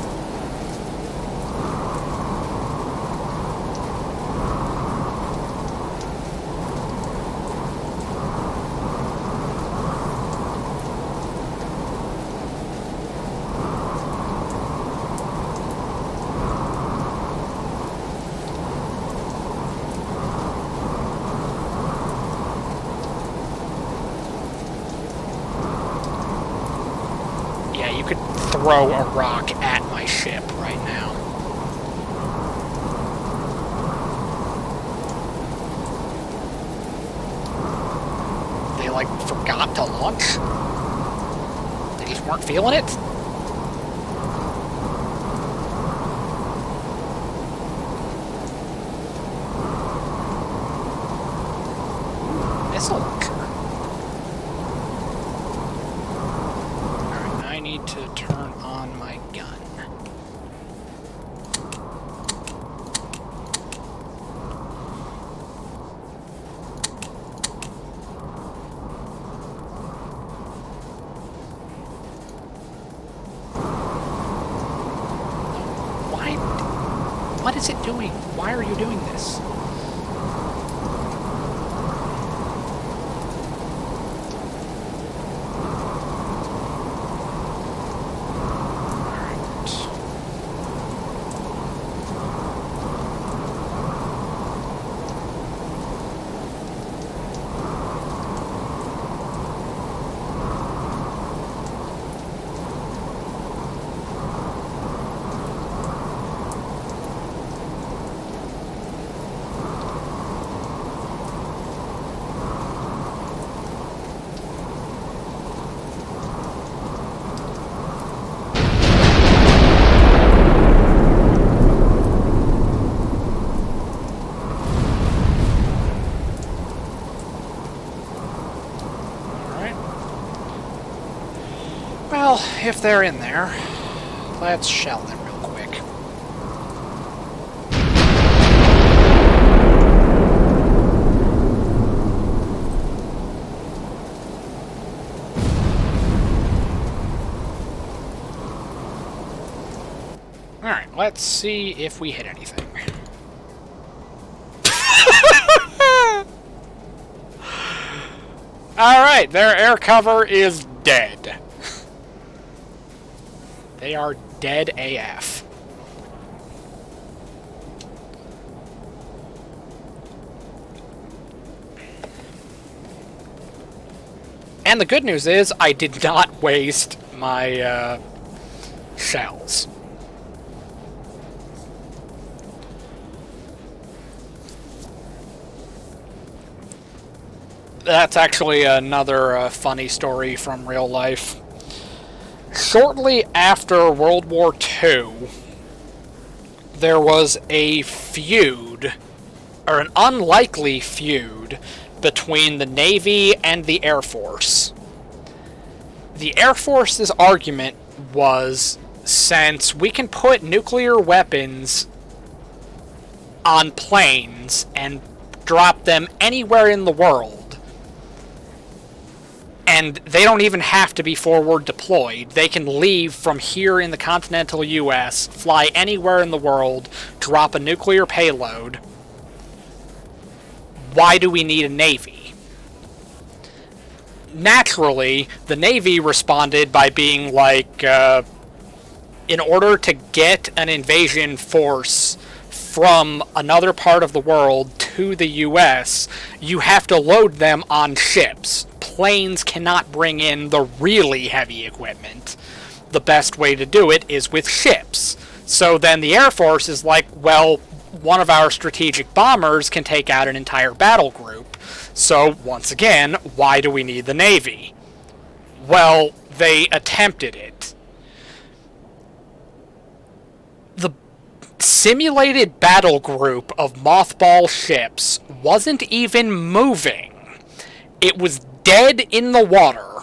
Yeah, you could throw a rock at my ship right now. They, like, forgot to launch? They just weren't feeling it? Missile launcher. Alright, I need to turn on my gun. What is it doing? Why are you doing this? Well, if they're in there, let's shell them real quick. Alright, let's see if we hit anything. Alright, their air cover is dead. They are dead AF. And the good news is, I did not waste my shells. That's actually another funny story from real life. Shortly after World War II, there was a feud, or an unlikely feud, between the Navy and the Air Force. The Air Force's argument was, since we can put nuclear weapons on planes and drop them anywhere in the world, and they don't even have to be forward deployed. They can leave from here in the continental US, fly anywhere in the world, drop a nuclear payload. Why do we need a Navy? Naturally, the Navy responded by being like, in order to get an invasion force from another part of the world to the US, you have to load them on ships. Planes cannot bring in the really heavy equipment. The best way to do it is with ships. So then the Air Force is like, well, one of our strategic bombers can take out an entire battle group. So, once again, why do we need the Navy? Well, they attempted it. The simulated battle group of mothball ships wasn't even moving. It was dead in the water,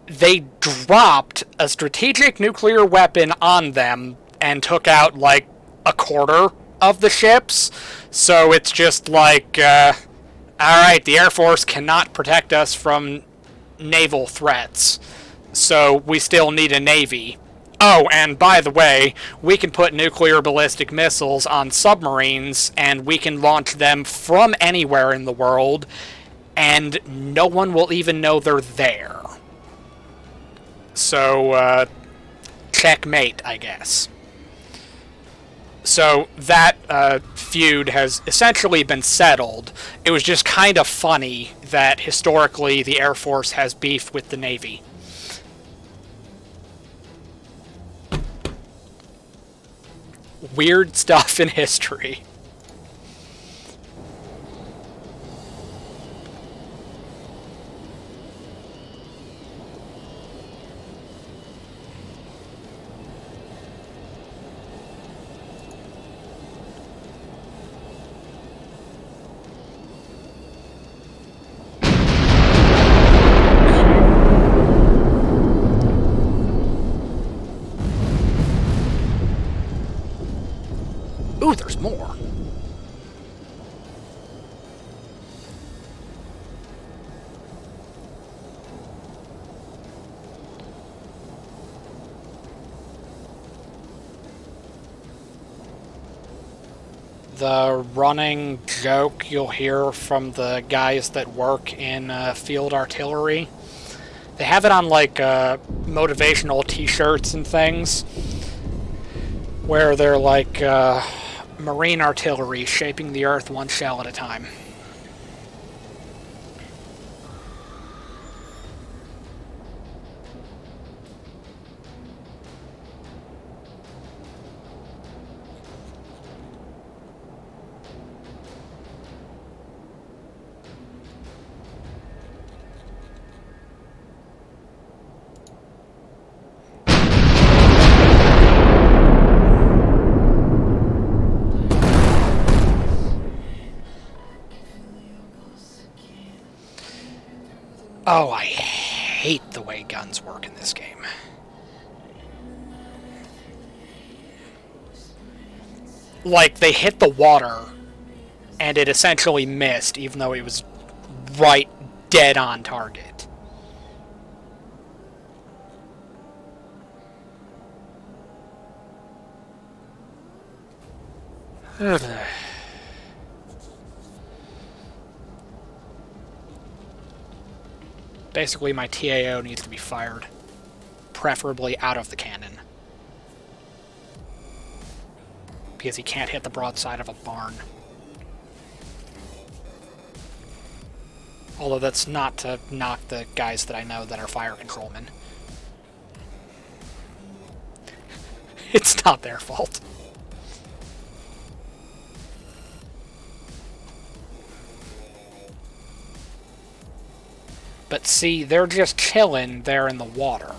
they dropped a strategic nuclear weapon on them and took out, like, a quarter of the ships. So it's just like, alright, the Air Force cannot protect us from naval threats, so we still need a navy. Oh, and by the way, we can put nuclear ballistic missiles on submarines, and we can launch them from anywhere in the world, and no one will even know they're there. So, checkmate, I guess. So that feud has essentially been settled. It was just kind of funny that historically the Air Force has beef with the Navy. Weird stuff in history. Ooh, there's more. The running joke you'll hear from the guys that work in field artillery. They have it on, like, motivational t-shirts and things, where they're like, Marine artillery shaping the earth one shell at a time. Oh, I hate the way guns work in this game. Like, they hit the water, and it essentially missed, even though it was right dead on target. Basically, my TAO needs to be fired, preferably out of the cannon, because he can't hit the broadside of a barn. Although that's not to knock the guys that I know that are fire controlmen. It's not their fault. But see, they're just chilling there in the water.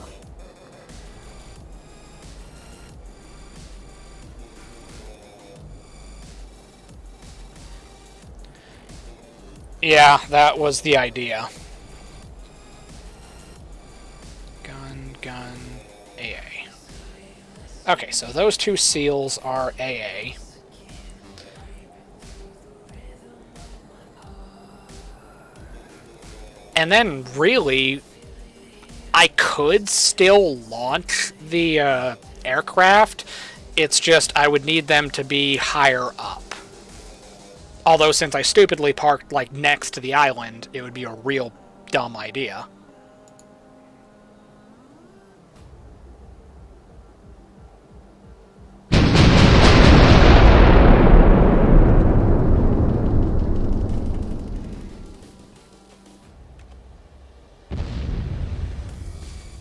Yeah, that was the idea. Gun, AA. Okay, so those two seals are AA. And then, really, I could still launch the aircraft. It's just I would need them to be higher up. Although, since I stupidly parked, like, next to the island, it would be a real dumb idea.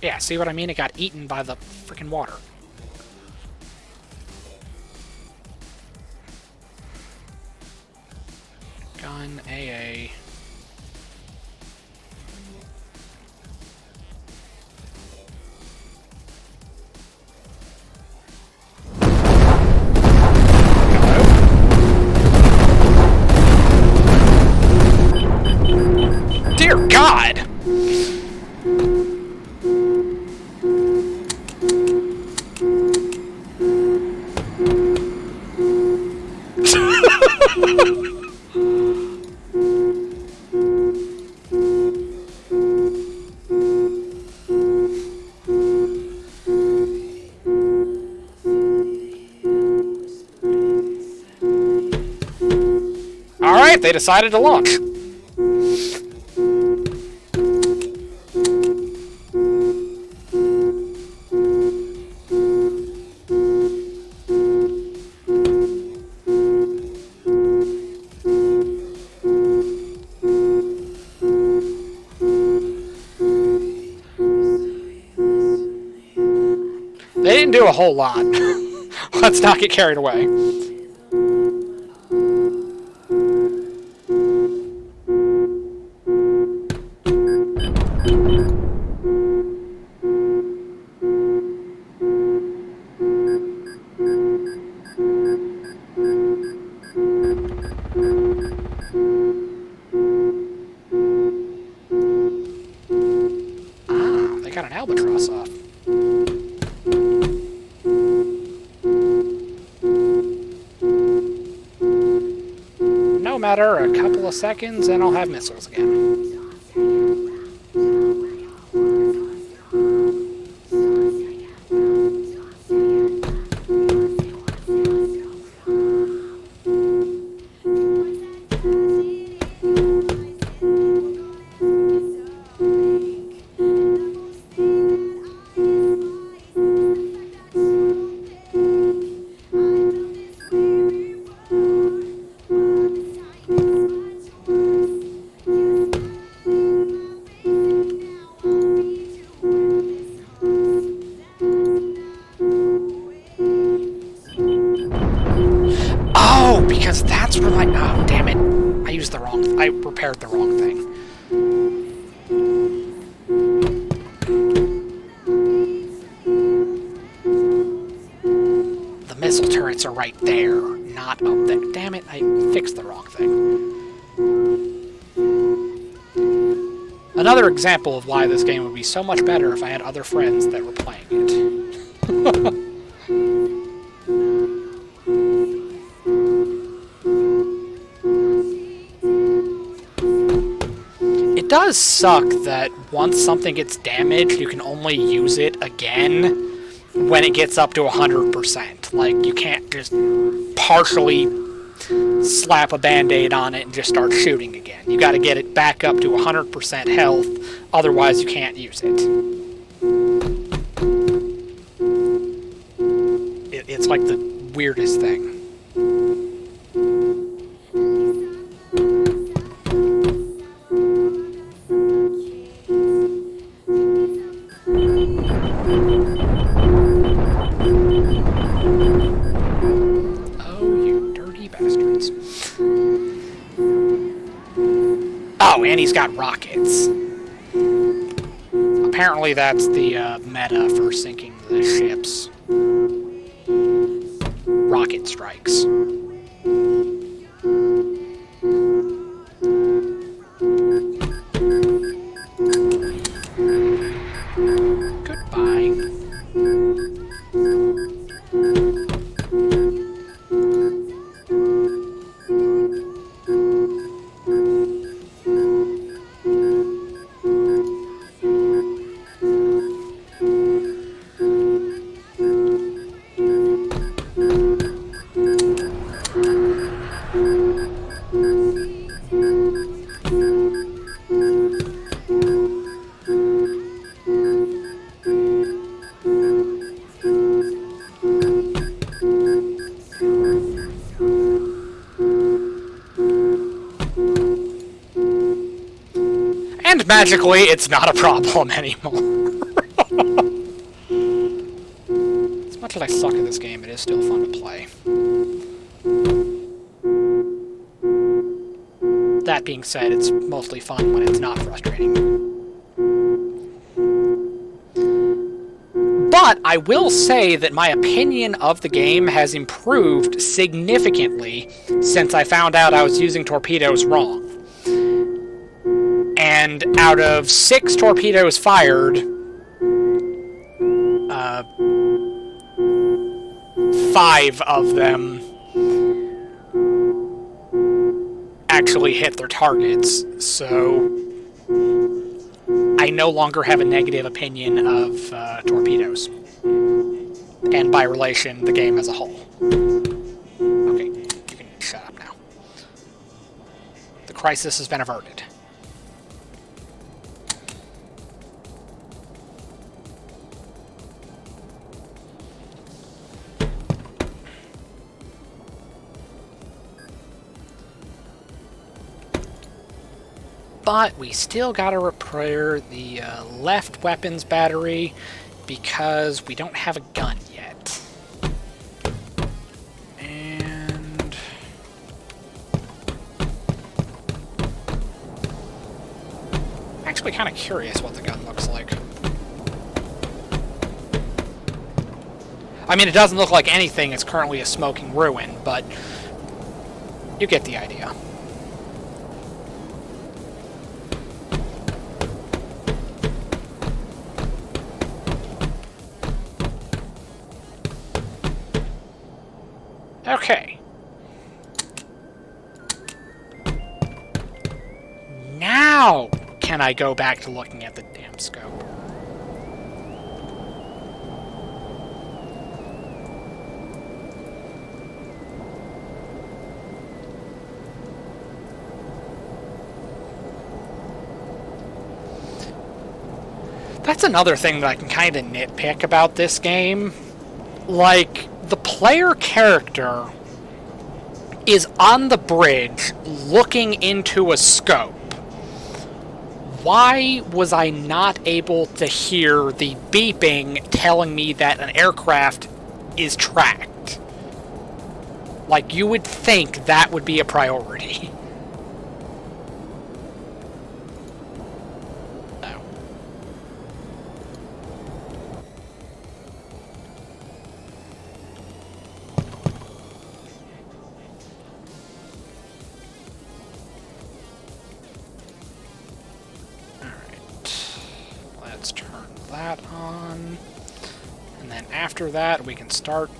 Yeah, see what I mean? It got eaten by the freaking water. Gun, AA. Hello? Dear God! Alright, they decided to launch. They didn't do a whole lot. Let's not get carried away. Ah, they got an albatross off. No matter a couple of seconds and I'll have missiles again. Because that's where my... Oh, damn it. I repaired the wrong thing. The missile turrets are right there, not up there. Damn it, I fixed the wrong thing. Another example of why this game would be so much better if I had other friends that were playing it. It does suck that once something gets damaged, you can only use it again when it gets up to 100%. Like, you can't just partially slap a band-aid on it and just start shooting again. You gotta get it back up to 100% health, otherwise you can't use it. It's like the weirdest thing. Oh, and he's got rockets. Apparently that's the meta for sinking the ships. Rocket strikes. Goodbye. And magically, it's not a problem anymore. As much as I suck at this game, it is still fun to play. That being said, it's mostly fun when it's not frustrating. But I will say that my opinion of the game has improved significantly since I found out I was using torpedoes wrong. And out of 6 torpedoes fired, 5 of them actually hit their targets, so I no longer have a negative opinion of torpedoes. And by relation, the game as a whole. Okay, you can shut up now. crisis has been averted. But we still gotta repair the left weapons battery because we don't have a gun yet. And I'm actually kind of curious what the gun looks like. I mean, it doesn't look like anything. It's currently a smoking ruin, but you get the idea. Okay. Now can I go back to looking at the damn scope? That's another thing that I can kind of nitpick about this game. Like, the player character is on the bridge looking into a scope. Why was I not able to hear the beeping telling me that an aircraft is tracked? Like, you would think that would be a priority. Let's turn that on, and then after that we can start.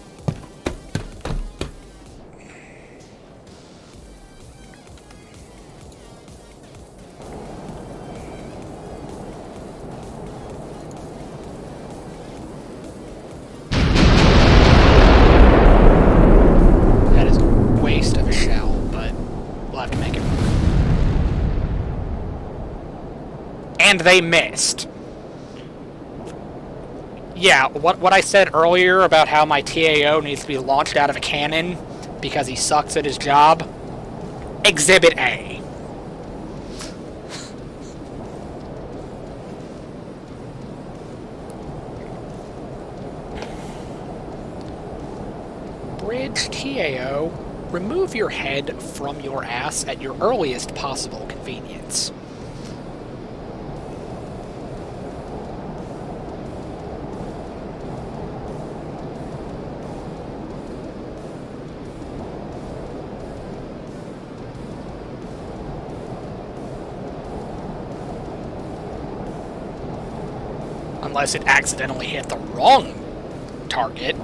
That is a waste of a shell, but we'll have to make it. And they missed. Yeah, what I said earlier about how my TAO needs to be launched out of a cannon because he sucks at his job. Exhibit A. Bridge TAO, remove your head from your ass at your earliest possible convenience. Unless it accidentally hit the wrong target.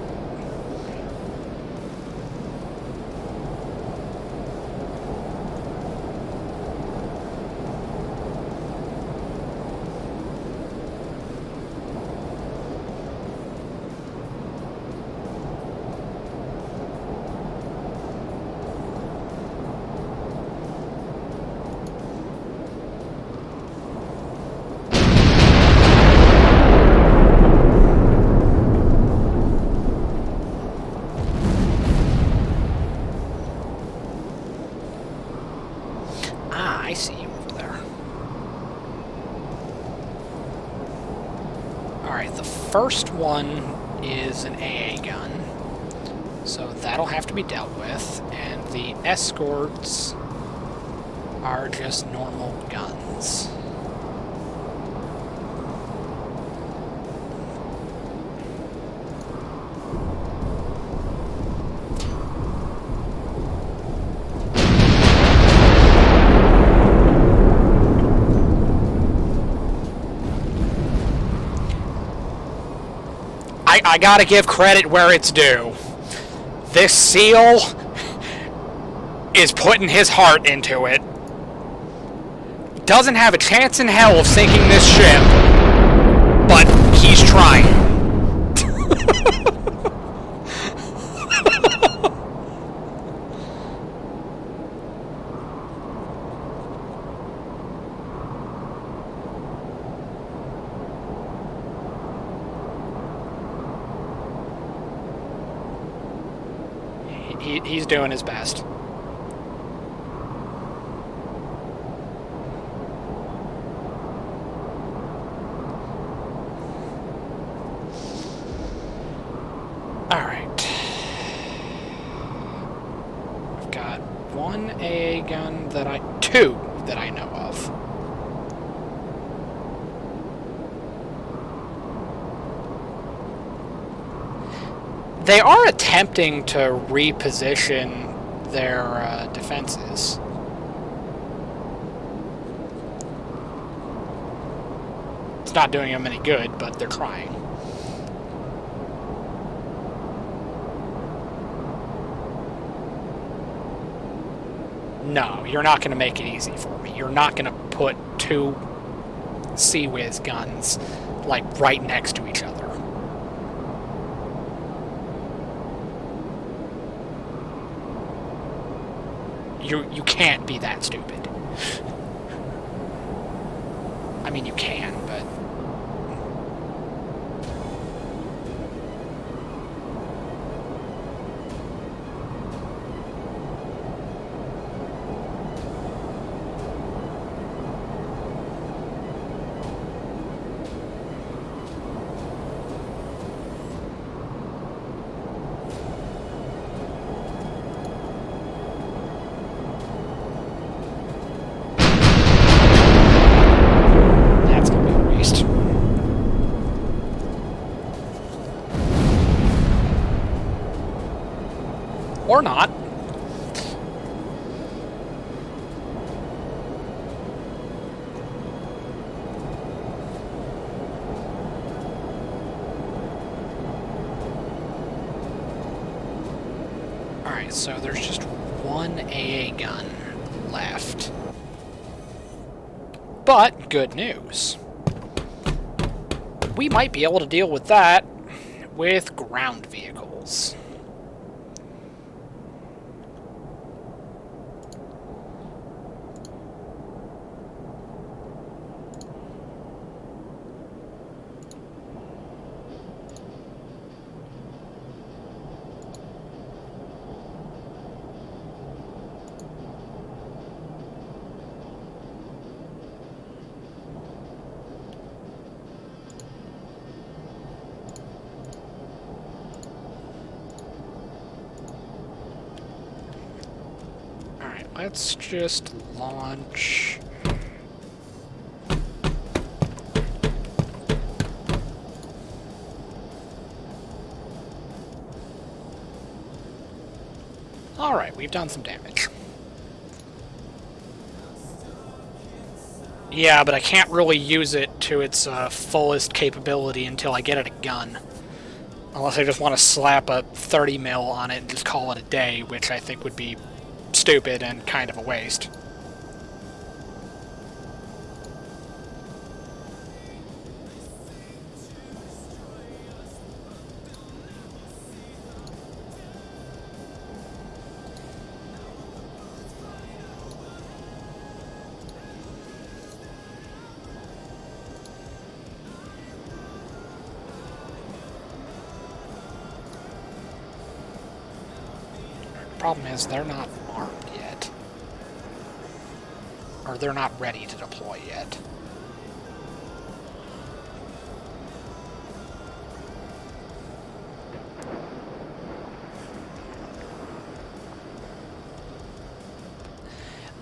I see you over there. Alright, the first one is an AA gun, so that'll have to be dealt with, and the escorts are just normal guns. I gotta give credit where it's due. This SEAL is putting his heart into it. Doesn't have a chance in hell of sinking this ship, but he's trying. He's doing his best. Alright. I've got one AA gun two that I know of. They are attempting to reposition their defenses. It's not doing them any good, but they're trying. No, you're not going to make it easy for me. You're not going to put two CIWS guns, like, right next to each other. You can't be that stupid. I mean, you can, but... Or not. Alright, so there's just one AA gun left. But, good news. We might be able to deal with that with ground vehicles. Let's just launch... Alright, we've done some damage. Yeah, but I can't really use it to its fullest capability until I get it a gun. Unless I just want to slap a 30 mil on it and just call it a day, which I think would be stupid and kind of a waste. Problem is, they're not armed yet. Or they're not ready to deploy yet.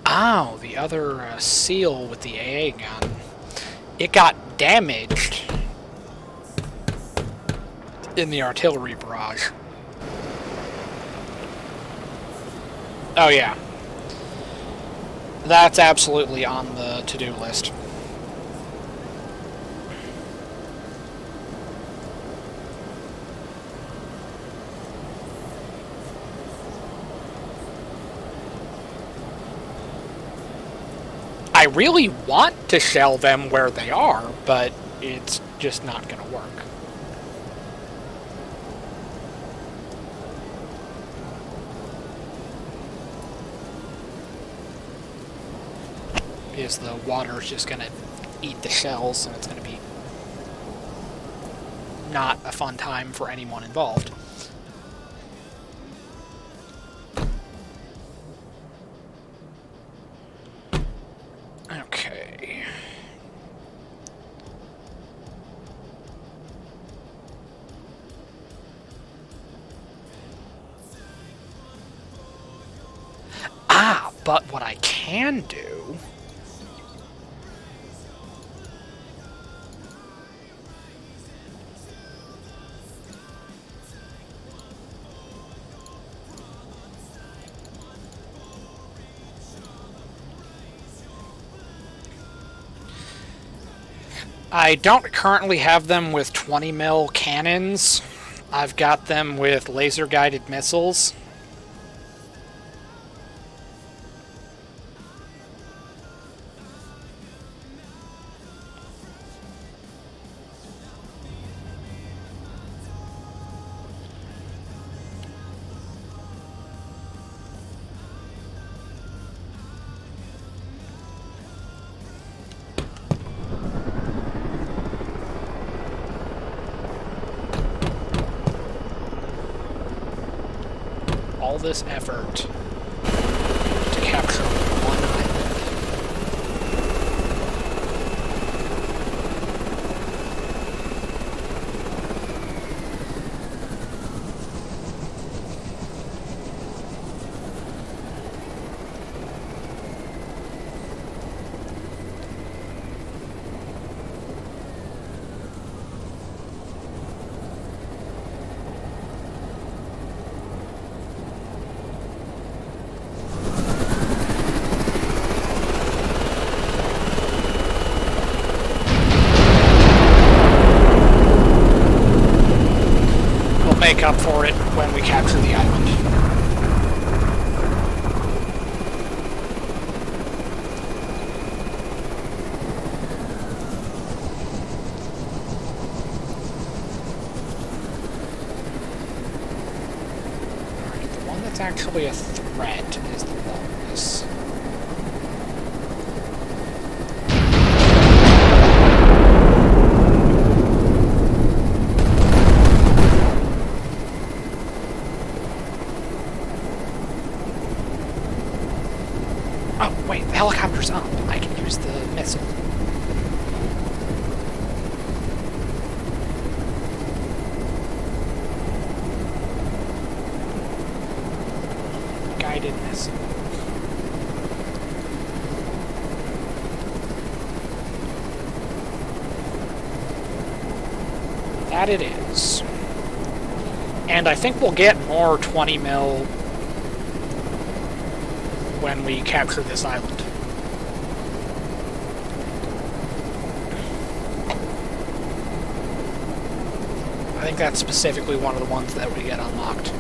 Oh, the other seal with the AA gun. It got damaged in the artillery barrage. Oh yeah. That's absolutely on the to-do list. I really want to shell them where they are, but it's just not going to work. Because the water is just going to eat the shells, and it's going to be not a fun time for anyone involved. But what I can do... I don't currently have them with 20 mil cannons. I've got them with laser-guided missiles. All this effort to capture one island. Make up for it when we capture the island. Alright, the one that's actually a threat is the Walrus. Oh, wait, the helicopter's up. I can use the missile. Guided missile. That it is. And I think we'll get more 20 mil when we capture this island. I think that's specifically one of the ones that we get unlocked.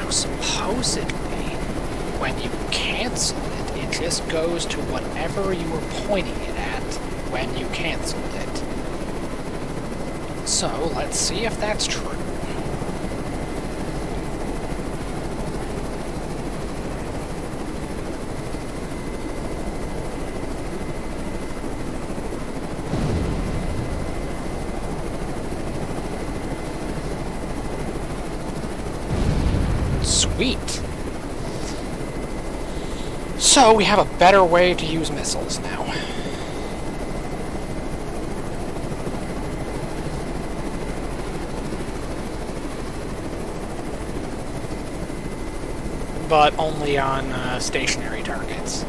Supposedly, when you cancel it, it just goes to whatever you were pointing it at when you canceled it. So, let's see if that's true. Sweet. So we have a better way to use missiles now. But only on stationary targets.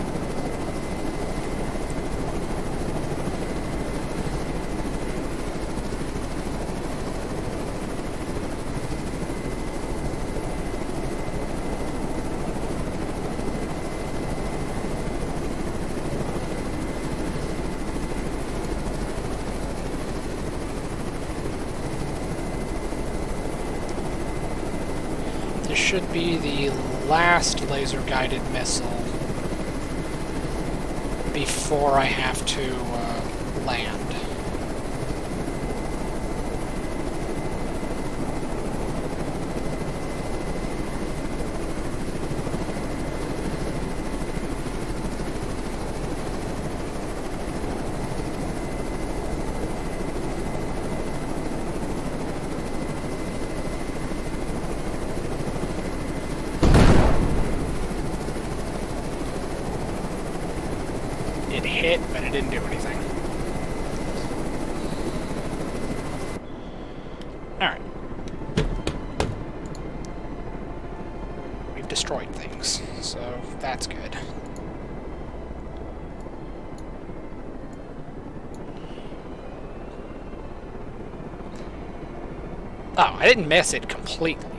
This should be the last laser-guided missile before I have to land. It hit, but it didn't do anything. Alright. We've destroyed things, so that's good. Oh, I didn't miss it completely.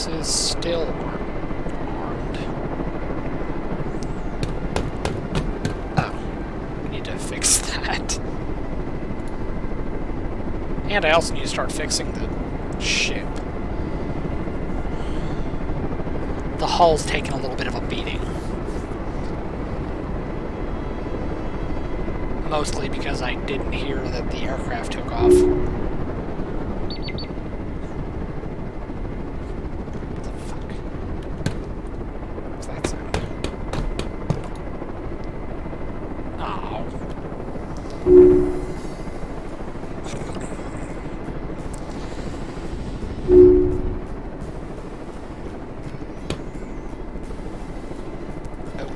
Is still armed. Oh, we need to fix that. And I also need to start fixing the ship. The hull's taken a little bit of a beating. Mostly because I didn't hear that the aircraft took off.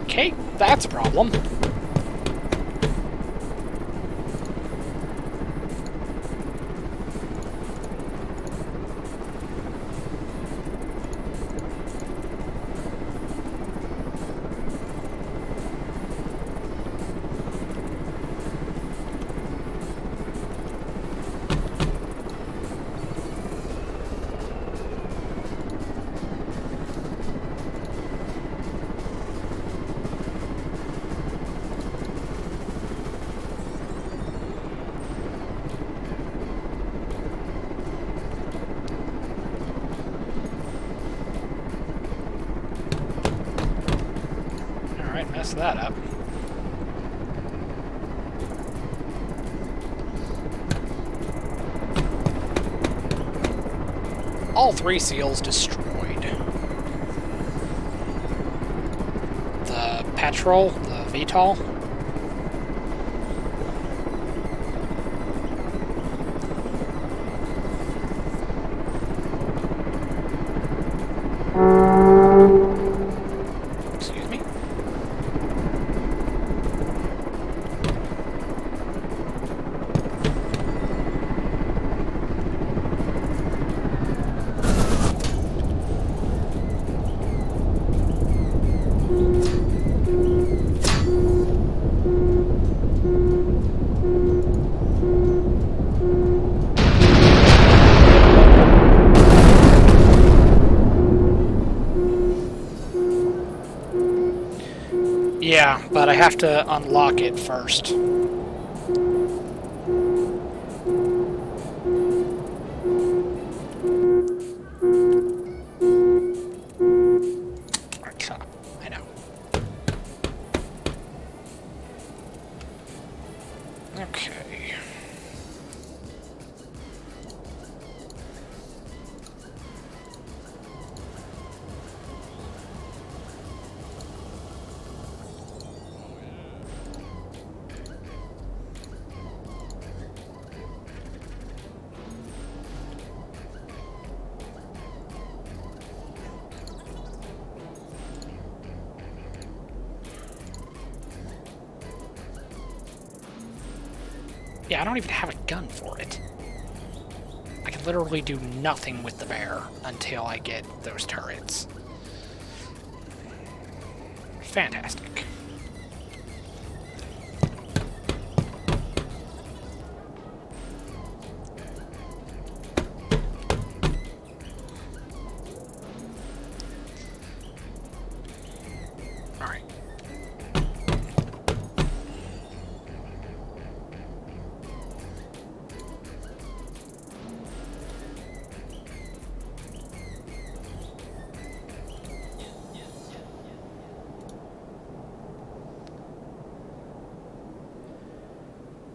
Okay, that's a problem. Mess that up. All 3 seals destroyed. The Petrel, the VTOL. Yeah, but I have to unlock it first. I know. Okay. Yeah, I don't even have a gun for it. I can literally do nothing with the bear until I get those turrets. Fantastic. Alright.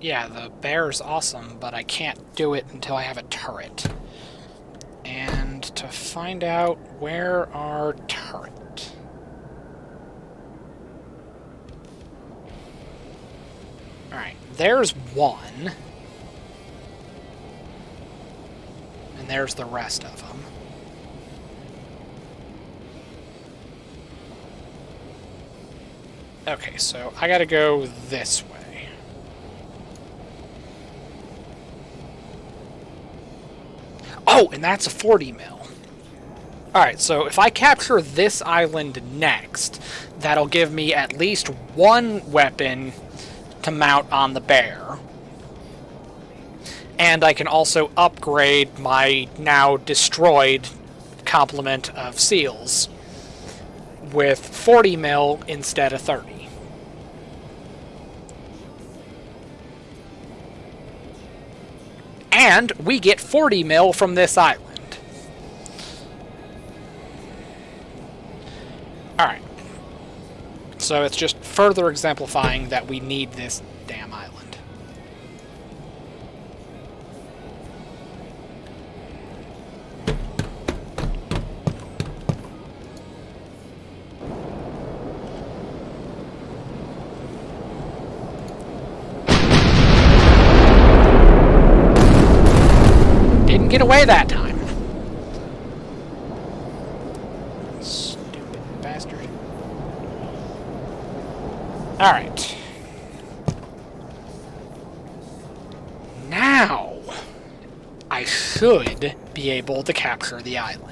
Yeah, the bear's awesome, but I can't do it until I have a turret. And to find out where our turret. Alright, there's one. And there's the rest of them. Okay, so I gotta go this way. Oh, and that's a 40 mil. Alright, so if I capture this island next, that'll give me at least one weapon to mount on the bear. And I can also upgrade my now destroyed complement of seals with 40 mil instead of 30. And we get 40 mil from this island. Alright. So it's just further exemplifying that we need this damn island. Didn't get away that time. Stupid bastard. Alright. Now, I should be able to capture the island.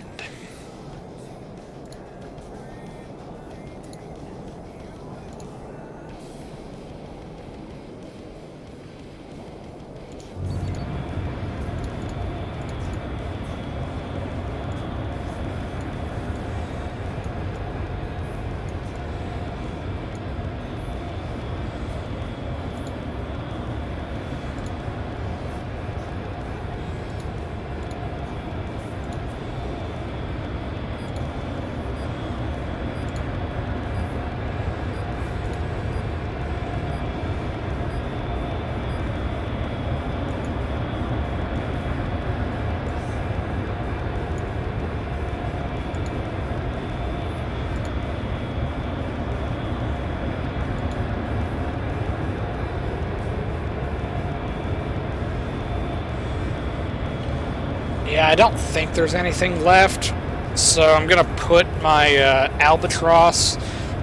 Yeah, I don't think there's anything left, so I'm gonna put my Albatross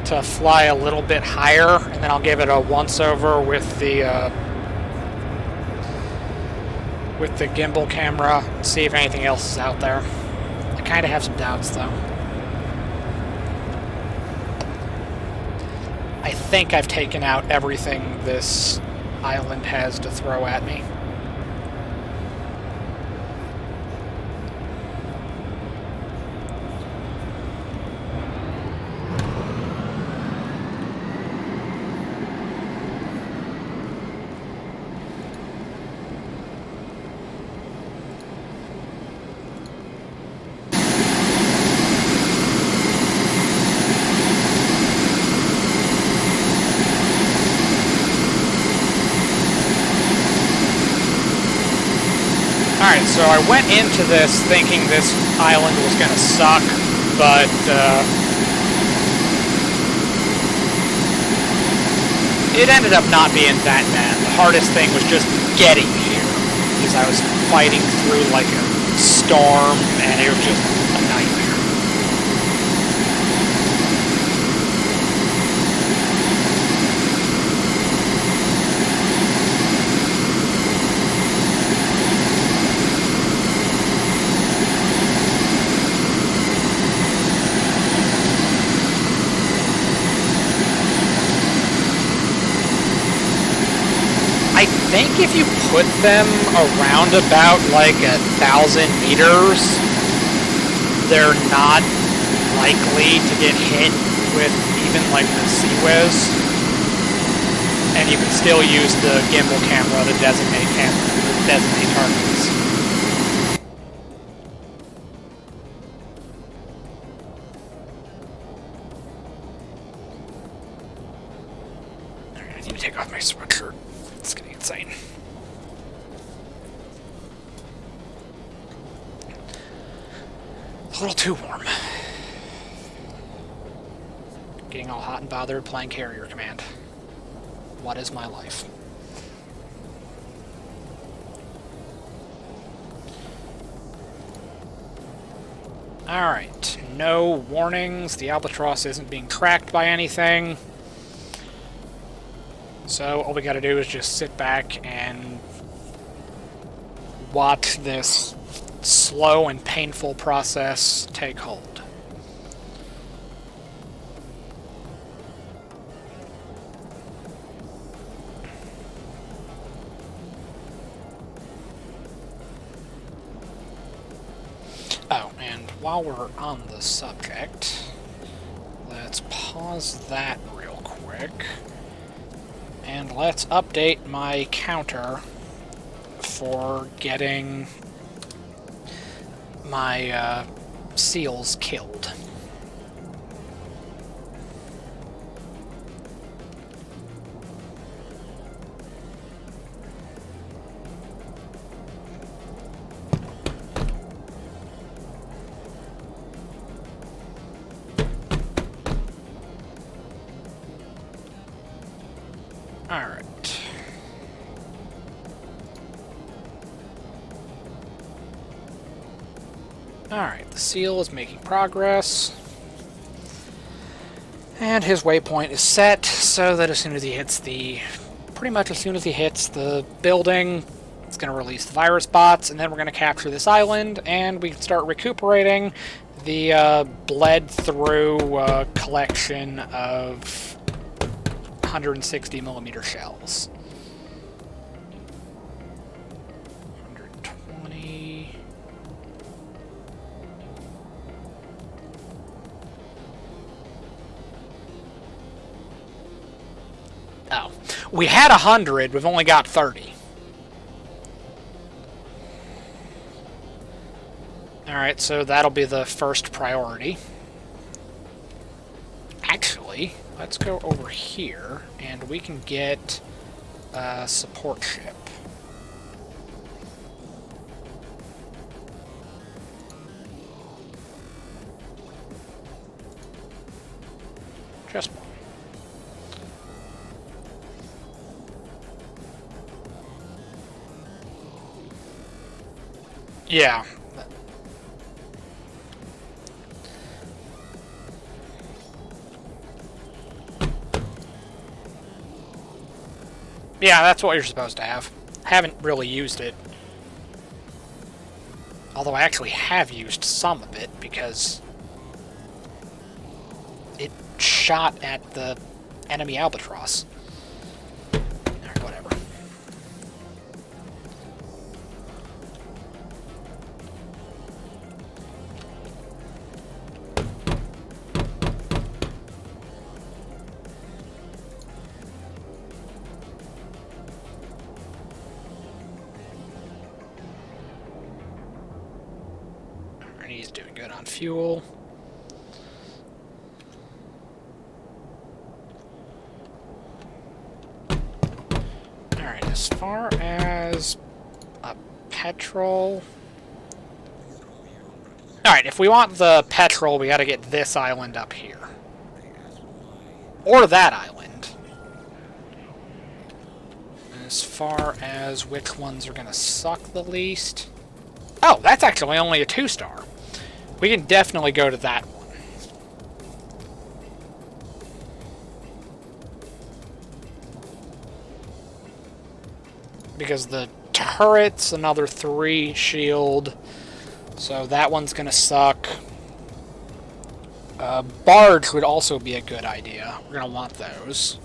to fly a little bit higher, and then I'll give it a once-over with the gimbal camera, see if anything else is out there. I kind of have some doubts, though. I think I've taken out everything this island has to throw at me. Alright, so I went into this thinking this island was going to suck, but it ended up not being that bad. The hardest thing was just getting here, because I was fighting through like a storm, and it was just a nightmare. I think if you put them around about like 1,000 meters, they're not likely to get hit with even like the CIWS. And you can still use the gimbal camera to designate targets. Alright, I need to take off my sweatshirt. It's getting insane. A little too warm. Getting all hot and bothered playing Carrier Command. What is my life? Alright, no warnings. The Albatross isn't being tracked by anything. So all we gotta do is just sit back and watch this slow and painful process take hold. Oh, and while we're on the subject, let's pause that real quick. And let's update my counter for getting my seals killed. Alright. Alright, the seal is making progress. And his waypoint is set so that as soon as he hits the... pretty much as soon as he hits the building, it's going to release the virus bots, and then we're going to capture this island, and we can start recuperating the bled-through collection of 160mm shells. 120... Oh. We had 100, we've only got 30. Alright, so that'll be the first priority. Actually, let's go over here, and we can get a support ship. Just one. Yeah. Yeah, that's what you're supposed to have. Haven't really used it. Although I actually have used some of it, because it shot at the enemy Albatross. Alright, whatever. He's doing good on fuel. Alright, as far as petrol... Alright, if we want the petrol, we gotta get this island up here. Or that island. As far as which ones are gonna suck the least... Oh, that's actually only a 2-star. We can definitely go to that one. Because the turret's another 3 shield, so that one's gonna suck. Barge would also be a good idea. We're gonna want those.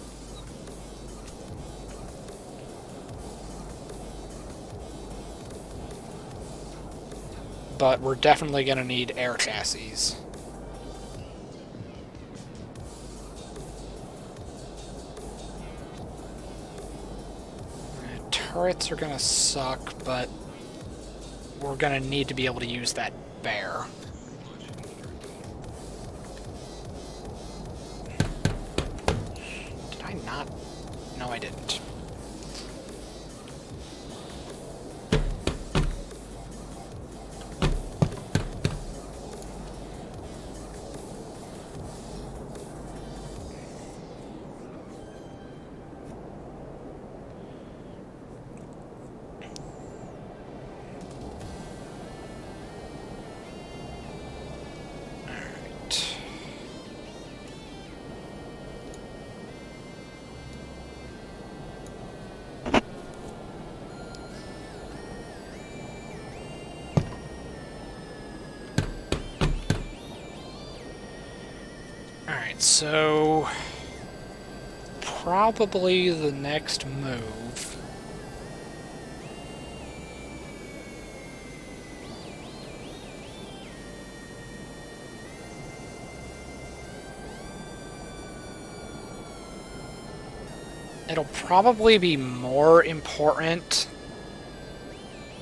But we're definitely going to need air chassis. Turrets are going to suck, but we're going to need to be able to use that bear. Did I not? No, I didn't. Alright, so probably the next move. It'll probably be more important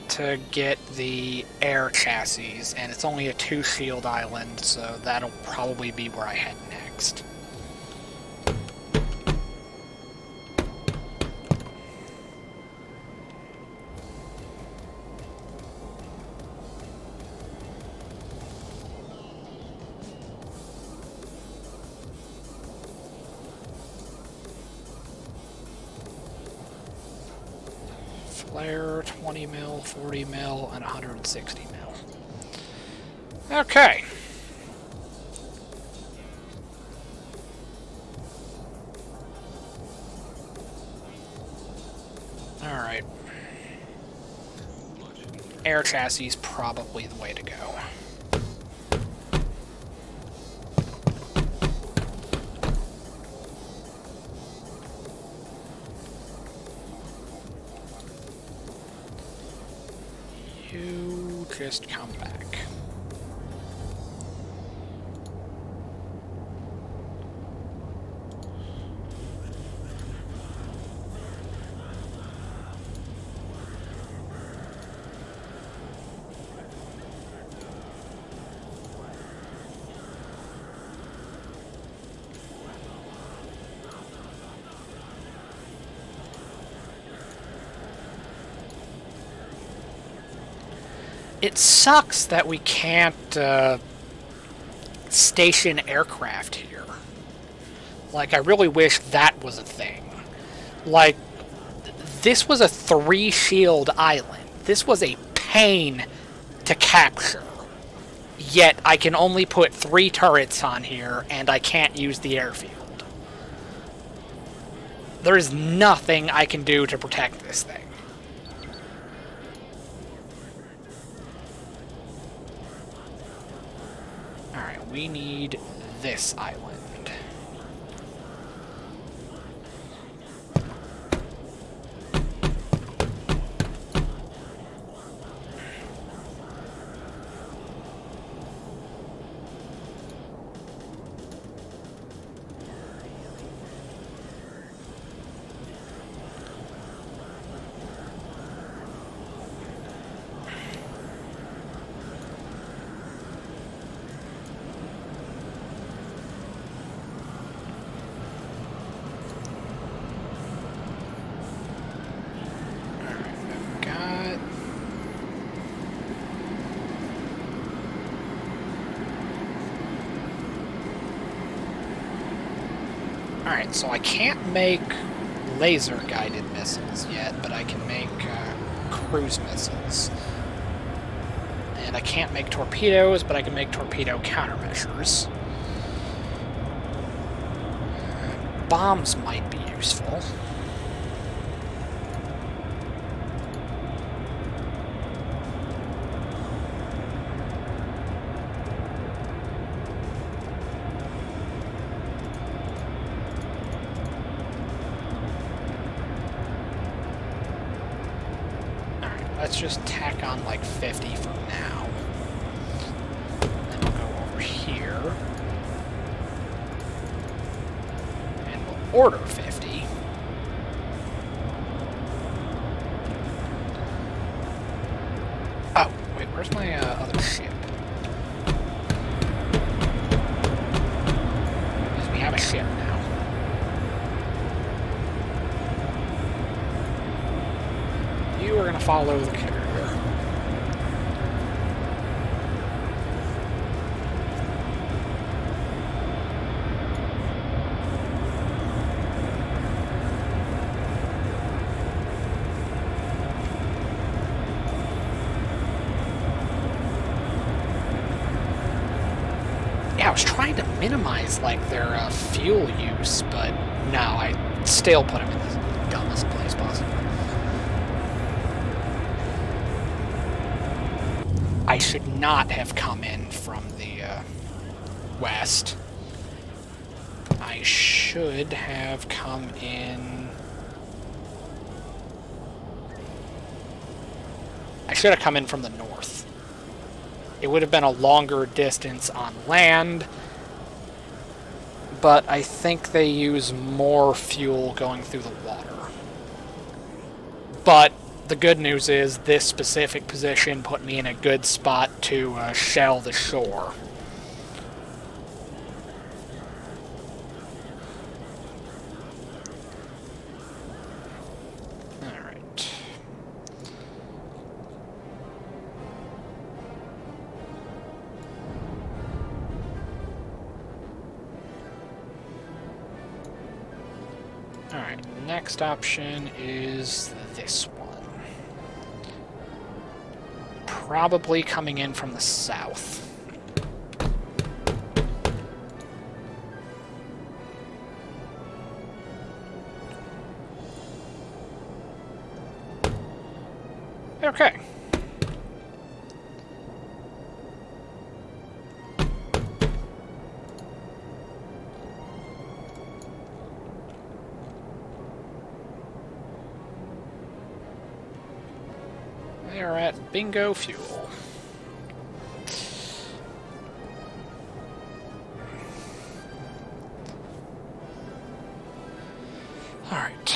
to get the air chassis, and it's only a 2-shield island, so that'll probably be where I head next. Flare, 20 mil, 40 mil, and 160 mil. Okay. Alright. Air chassis is probably the way to go. You just come back. It sucks that we can't station aircraft here. Like, I really wish that was a thing. Like, this was a 3-shield island. This was a pain to capture. Yet, I can only put 3 turrets on here, and I can't use the airfield. There is nothing I can do to protect this thing. We need this island. Alright, so I can't make laser-guided missiles yet, but I can make cruise missiles. And I can't make torpedoes, but I can make torpedo countermeasures. Bombs might be useful. Let's just tack on like 50 for now. Then we'll go over here. And we'll order 50. Oh, wait, where's my other ship? Because we have a ship now. You are going to follow the carrier. Yeah, I was trying to minimize, like, their fuel use, but no, I still put them in the dumbest place possible. I should not have come in from the west. I should have come in... I should have come in from the north. It would have been a longer distance on land, but I think they use more fuel going through the water. But the good news is this specific position put me in a good spot to shell the shore. Alright, next option is this one. Probably coming in from the south. Okay. They're at Bingo Fuel. All right.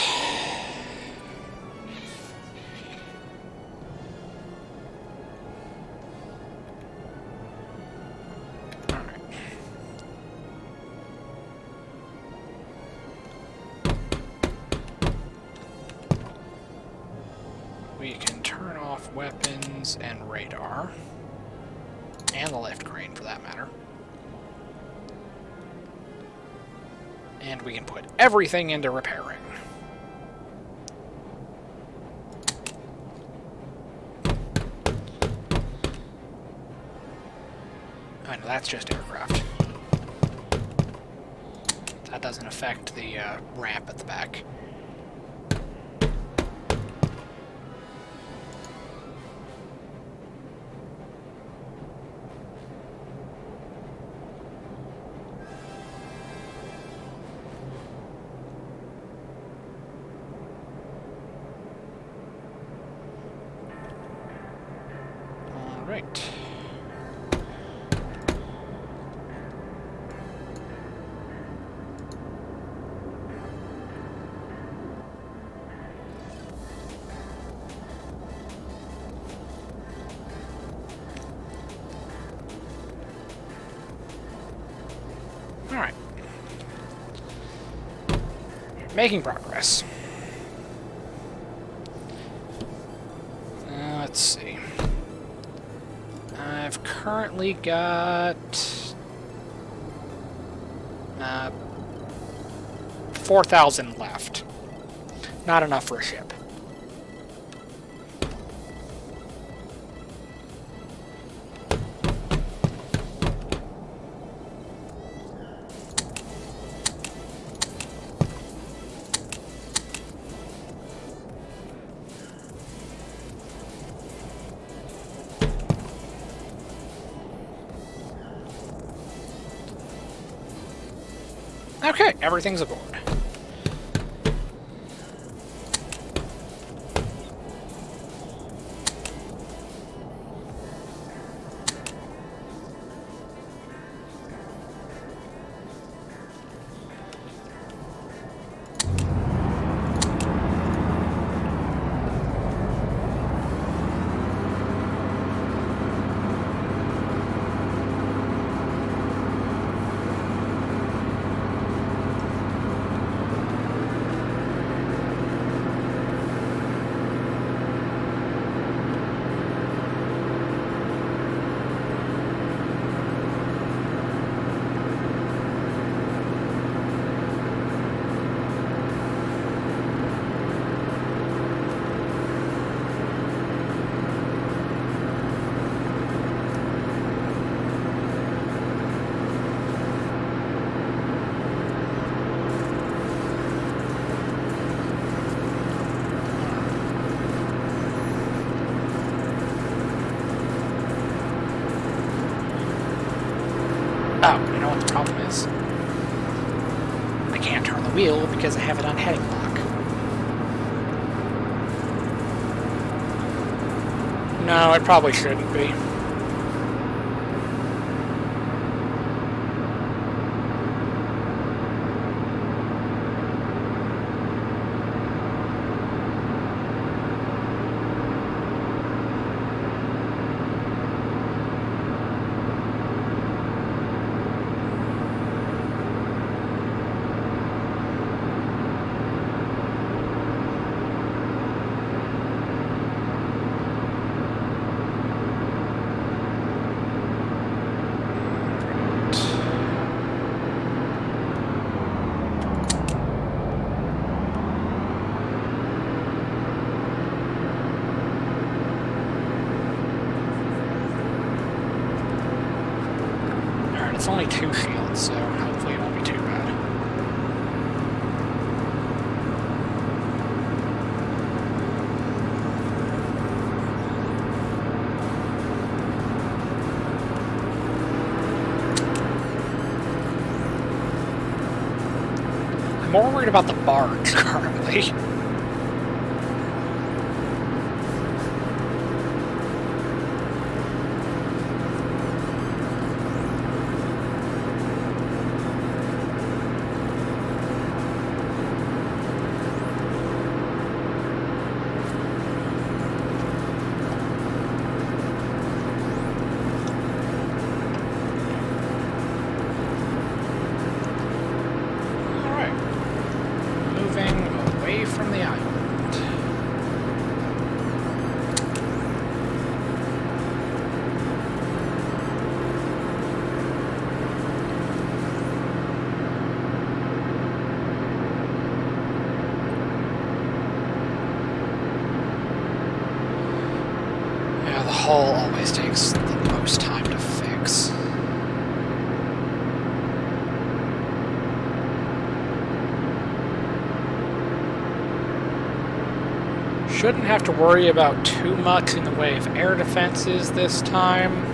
All right. We can turn off weapons and radar, and the lift crane for that matter. And we can put everything into repairing. I know that's just aircraft. That doesn't affect the ramp at the back. Right. All right. Making progress. Let's see. I've currently got 4,000 left. Not enough for a ship. Okay, everything's aboard. I can't turn the wheel because I have it on heading lock. No, it probably shouldn't be. It's only 2 shields, so hopefully it won't be too bad. I'm more worried about the barge currently. From the island. Yeah, the hull always takes the most time to fix. Shouldn't have to worry about too much in the way of air defenses this time.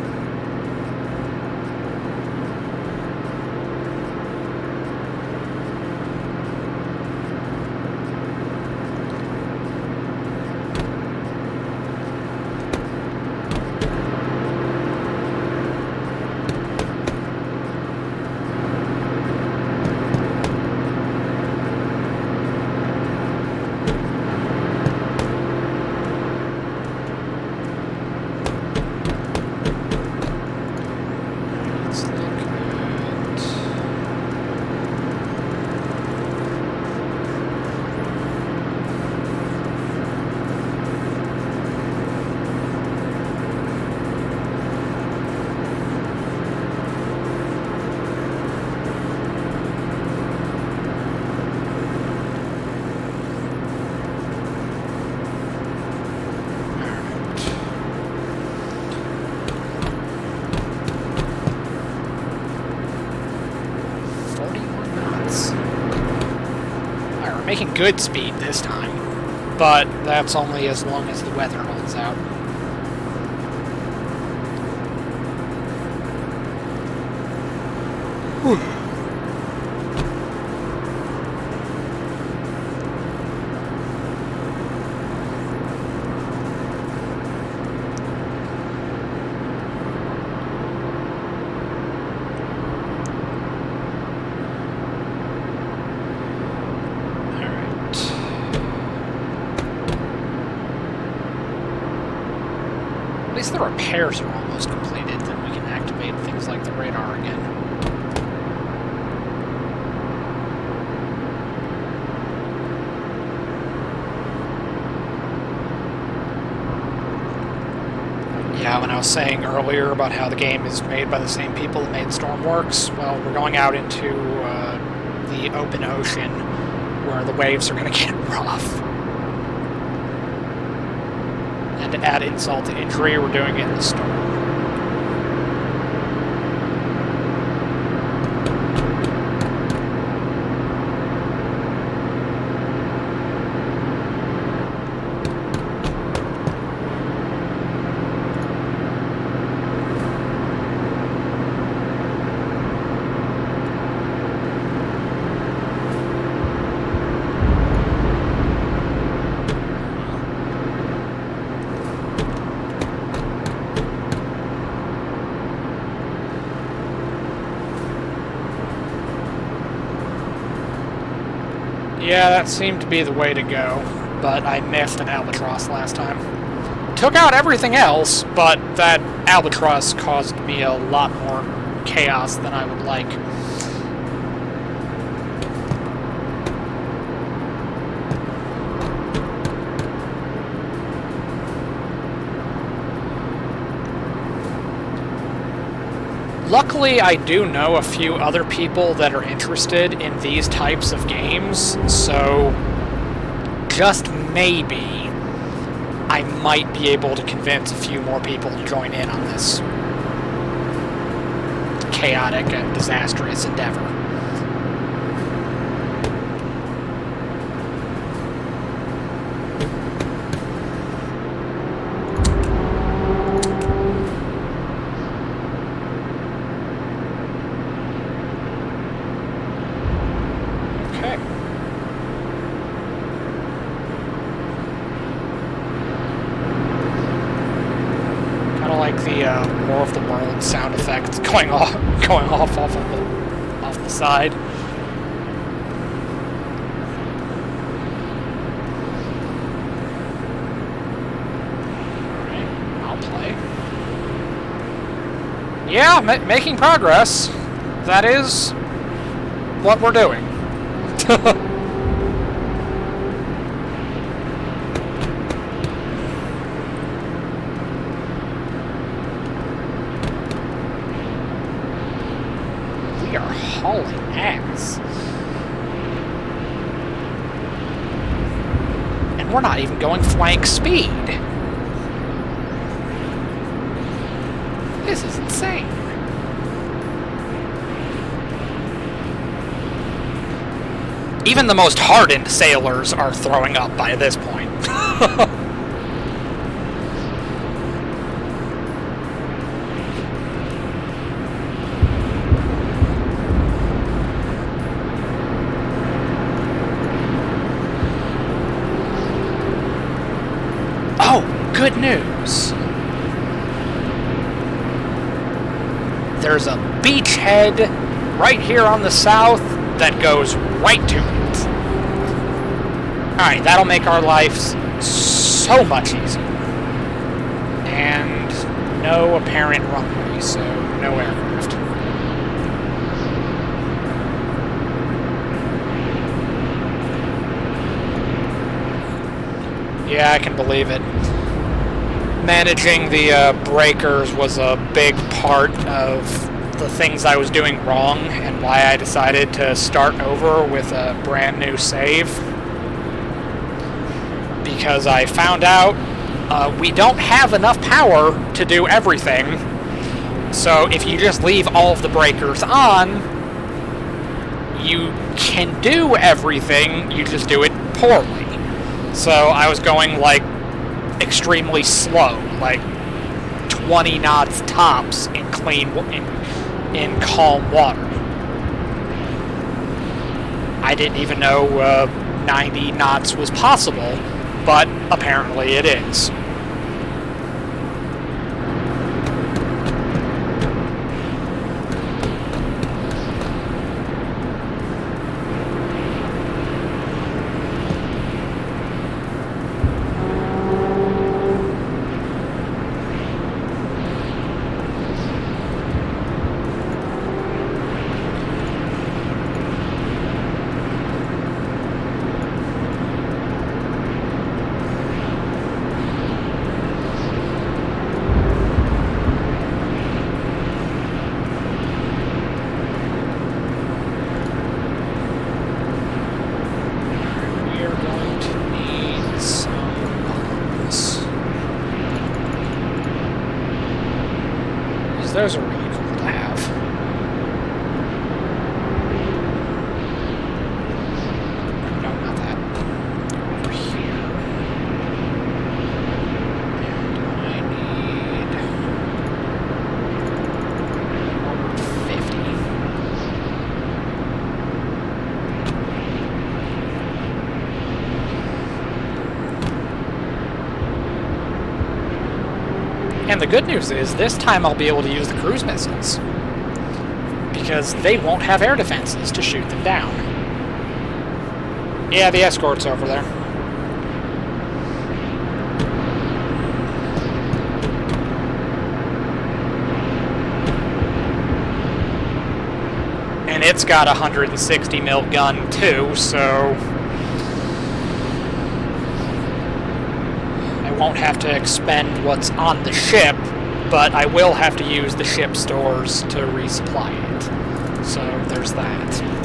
Making good speed this time, but that's only as long as the weather holds out. Whew. At least the repairs are almost completed, then we can activate things like the radar again. Yeah, when I was saying earlier about how the game is made by the same people that made Stormworks, well, we're going out into the open ocean where the waves are going to get rough. And to add insult to injury, we're doing it in the storm. Yeah, that seemed to be the way to go, but I missed an albatross last time. Took out everything else, but that albatross caused me a lot more chaos than I would like. Luckily, I do know a few other people that are interested in these types of games, so just maybe I might be able to convince a few more people to join in on this chaotic and disastrous endeavor. War of the World sound effects going off the side. Alright, I'll play. Yeah, making progress. That is what we're doing. Hauling ass. And we're not even going flank speed. This is insane. Even the most hardened sailors are throwing up by this point. Good news. There's a beachhead right here on the south that goes right to it. Alright, that'll make our lives so much easier. And no apparent runway, so no aircraft. Yeah, I can believe it. Managing the breakers was a big part of the things I was doing wrong and why I decided to start over with a brand new save. Because I found out we don't have enough power to do everything. So if you just leave all of the breakers on, you can do everything, you just do it poorly. So I was going like extremely slow, like 20 knots tops in in calm water. I didn't even know 90 knots was possible, but apparently it is. Those are really cool to have. No, not that. Over here. And I need 50. And the good news is, this time I'll be able to use the cruise missiles, because they won't have air defenses to shoot them down. Yeah, the escort's over there. And it's got a 160 mil gun too, so I won't have to expend what's on the ship, but I will have to use the ship stores to resupply it. So there's that.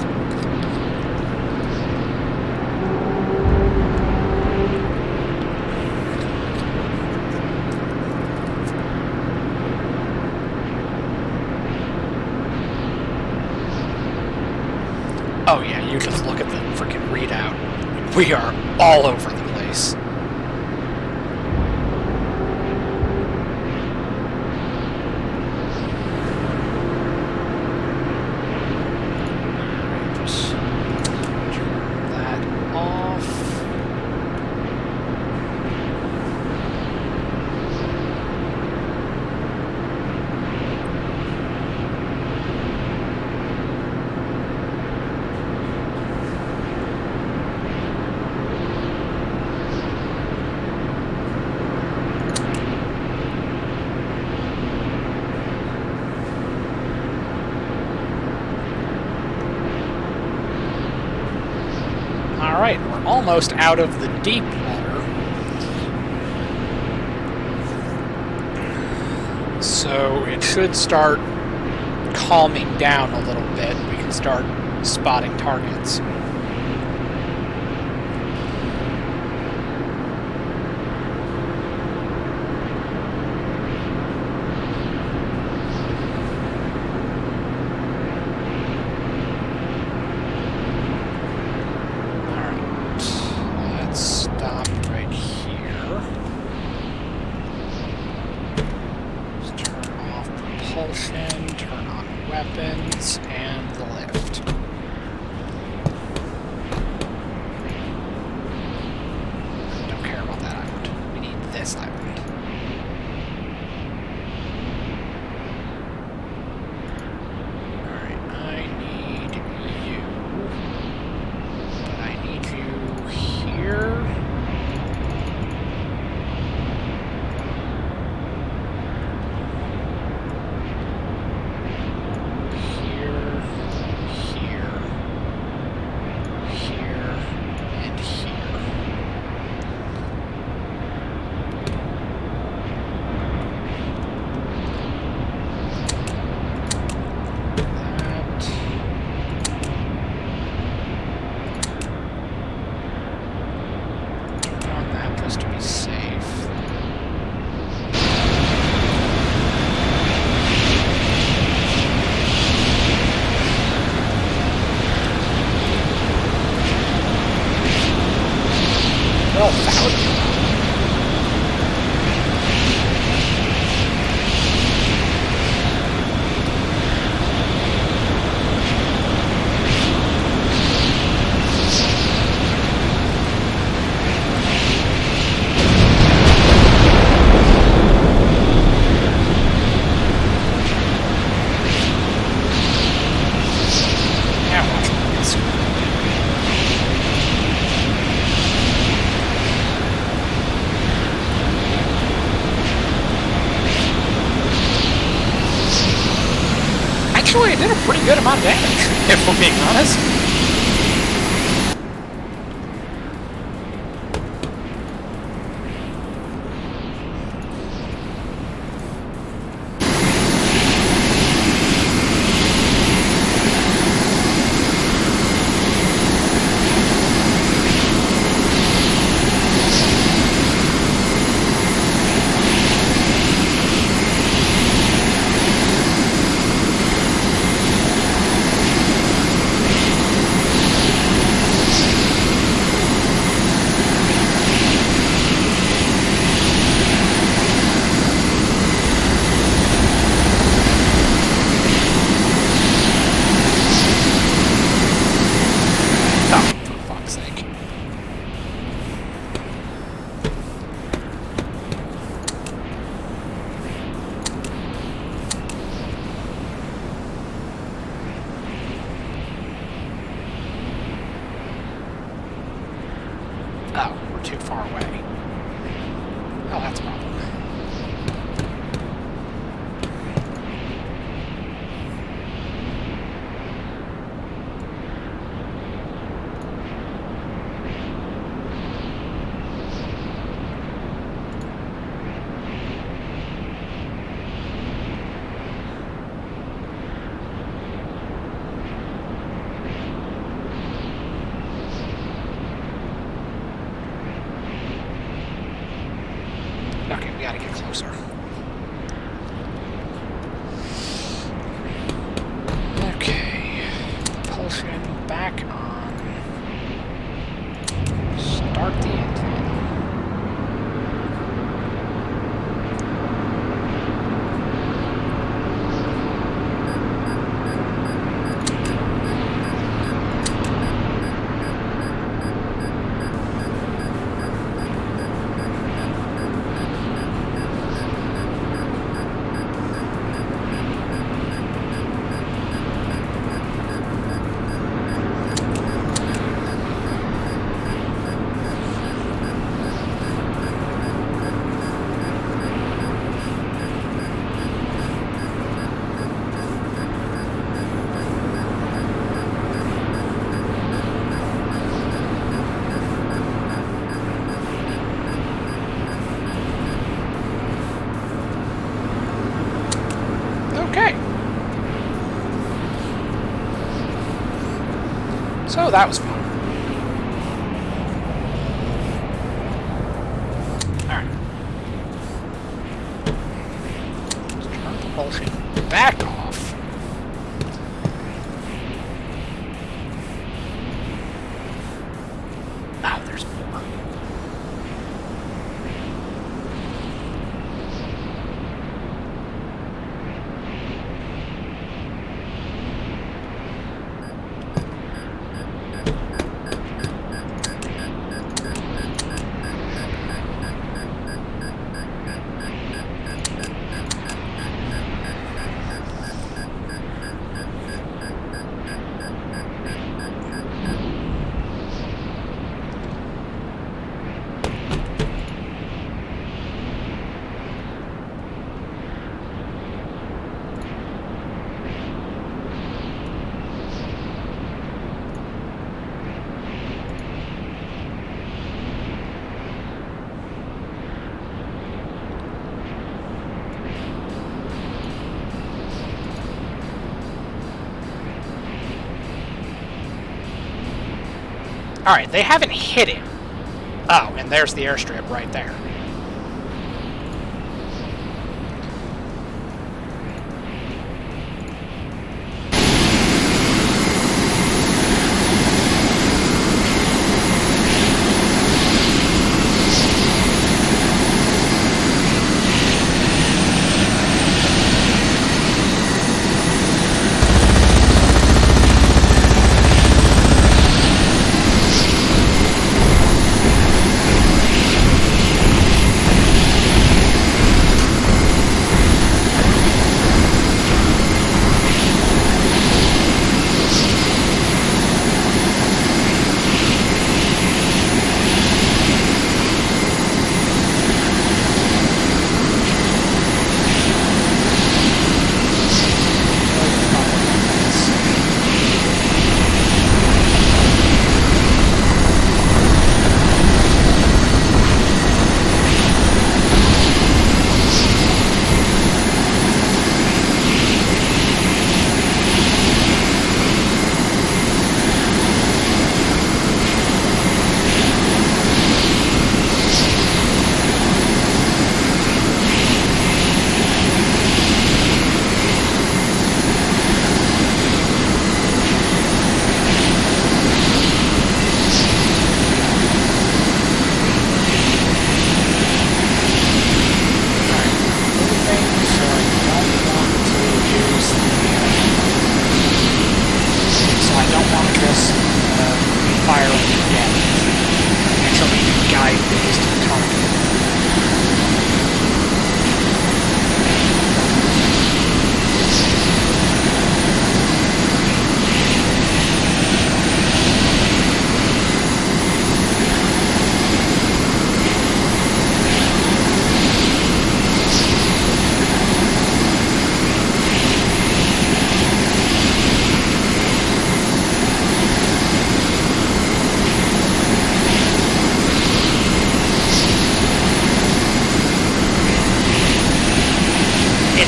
Oh yeah, you just look at the freaking readout. We are all over the place. Turn that off. Alright, we're almost out of the deep water. So it should start calming down a little bit. We can start spotting targets. Turn on weapons, and the lift. Don't care about that island. We need this island. Alright, I need you. But I need you here. To be safe. Well, found. Actually, it did a pretty good amount of damage, if we're being honest. Oh, we're too far away. Oh, that's a problem. Okay, we gotta get closer. Okay. Propulsion back on. Start the engine. Okay. So that was fun. Alright. Let's turn propulsion back off. Oh, there's more. Alright, they haven't hit him. Oh, and there's the airstrip right there.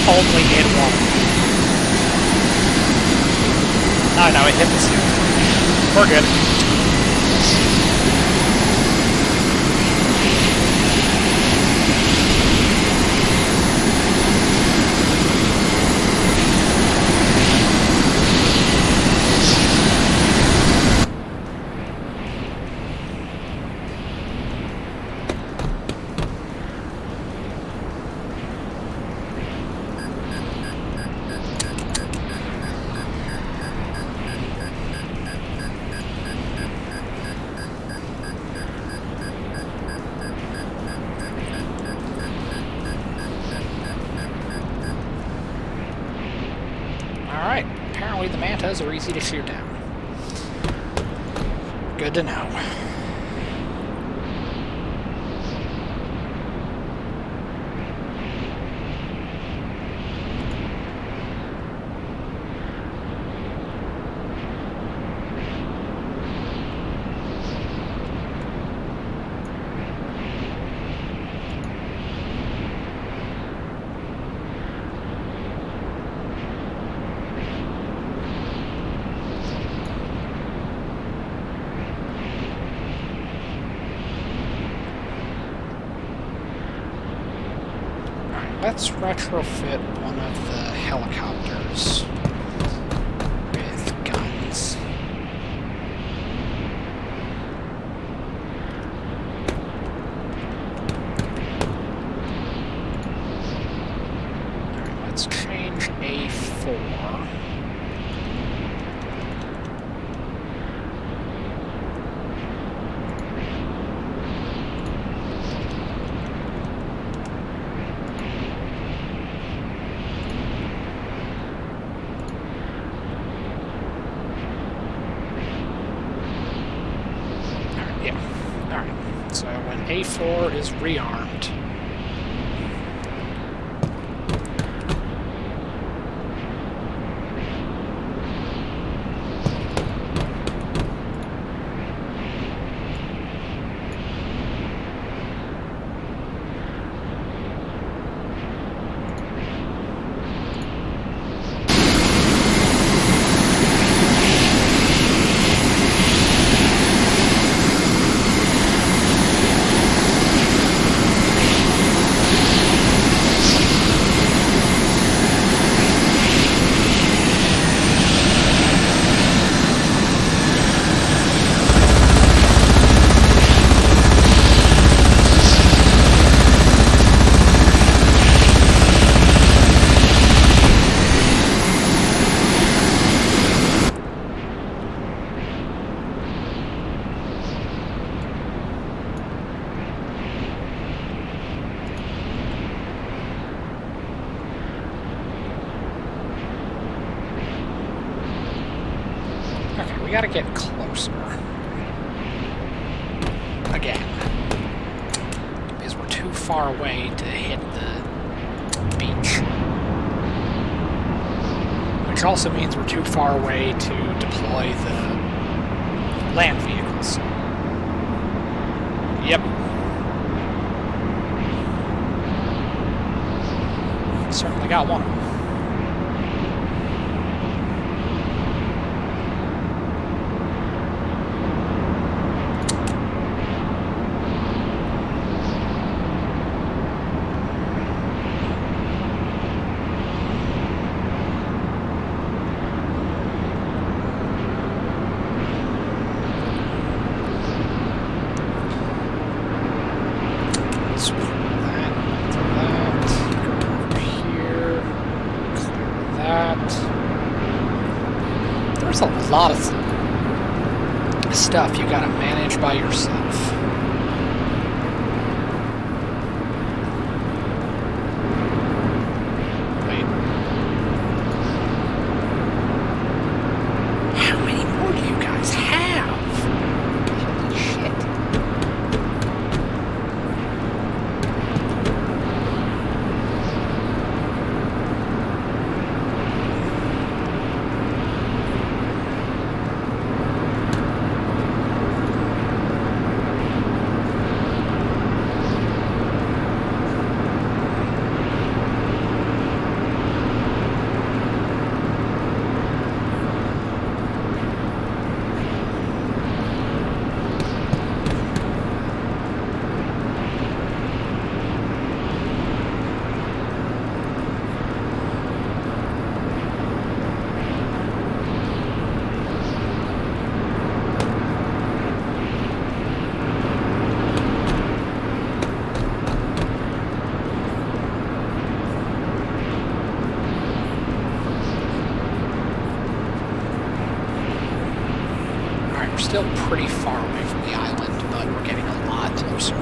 only hit one. Oh no, it hit the ceiling. We're good. Alright, apparently the mantas are easy to shoot down. Good to know. Let's retrofit one of the helicopters with guns. Alright, let's change A4. So when A4 is rearmed, we gotta get closer. Again. Because we're too far away to hit the beach. Which also means we're too far away to deploy the land vehicles. Yep. Certainly got one of them. There's a lot of stuff you gotta manage by yourself. Wait. How many more do you guys have? Holy shit. still pretty far away from the island, but we're getting a lot closer.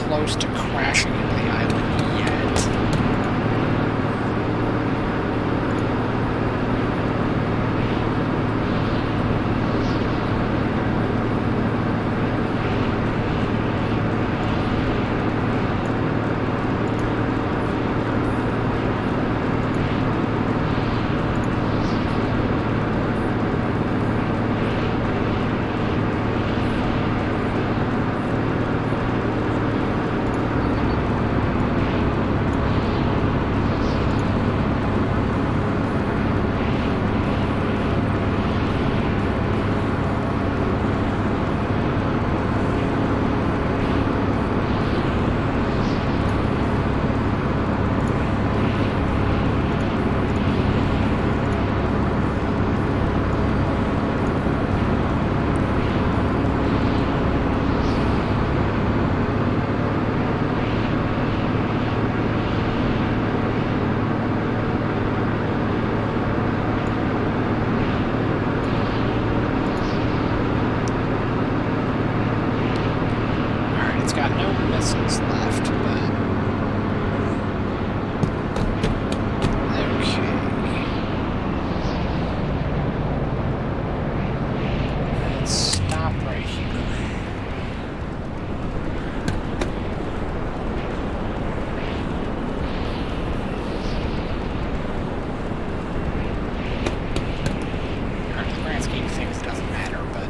Close to crashing into the island yet. Got no missiles left, but okay. Let's stop right here. In the grand scheme of things, it doesn't matter, but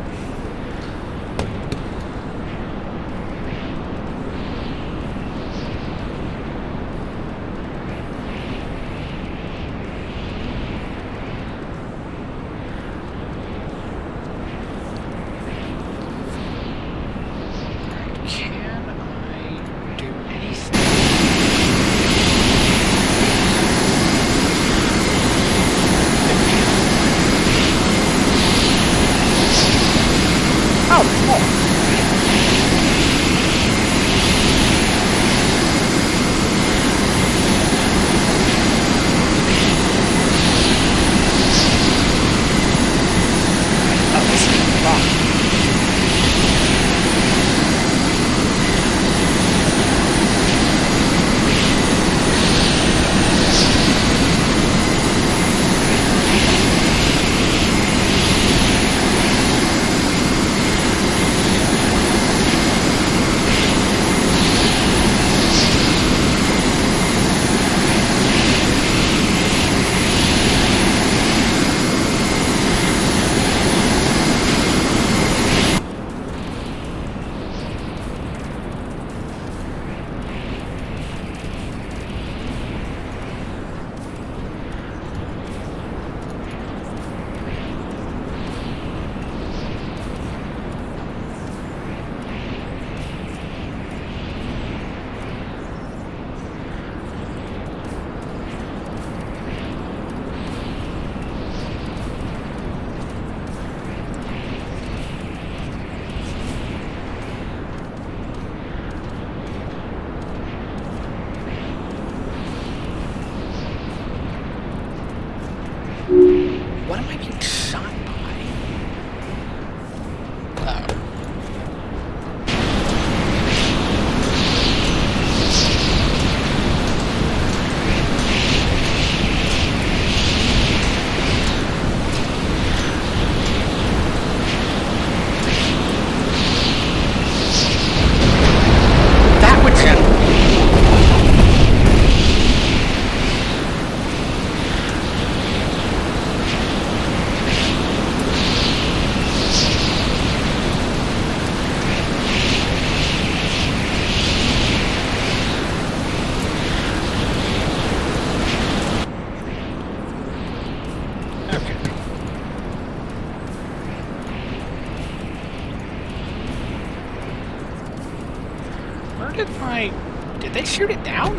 shoot my... Did they shoot it down?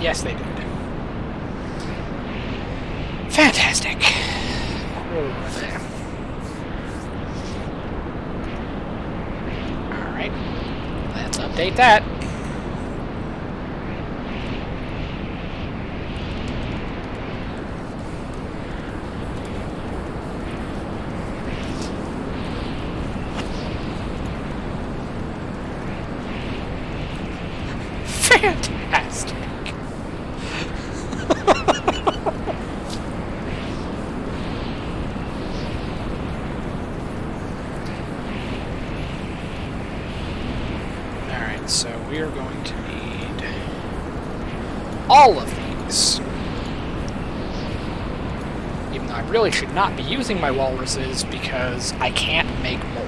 Yes, they did. Fantastic. Alright. Let's update that. Fantastic. Alright, so we are going to need all of these. Even though I really should not be using my walruses because I can't make more.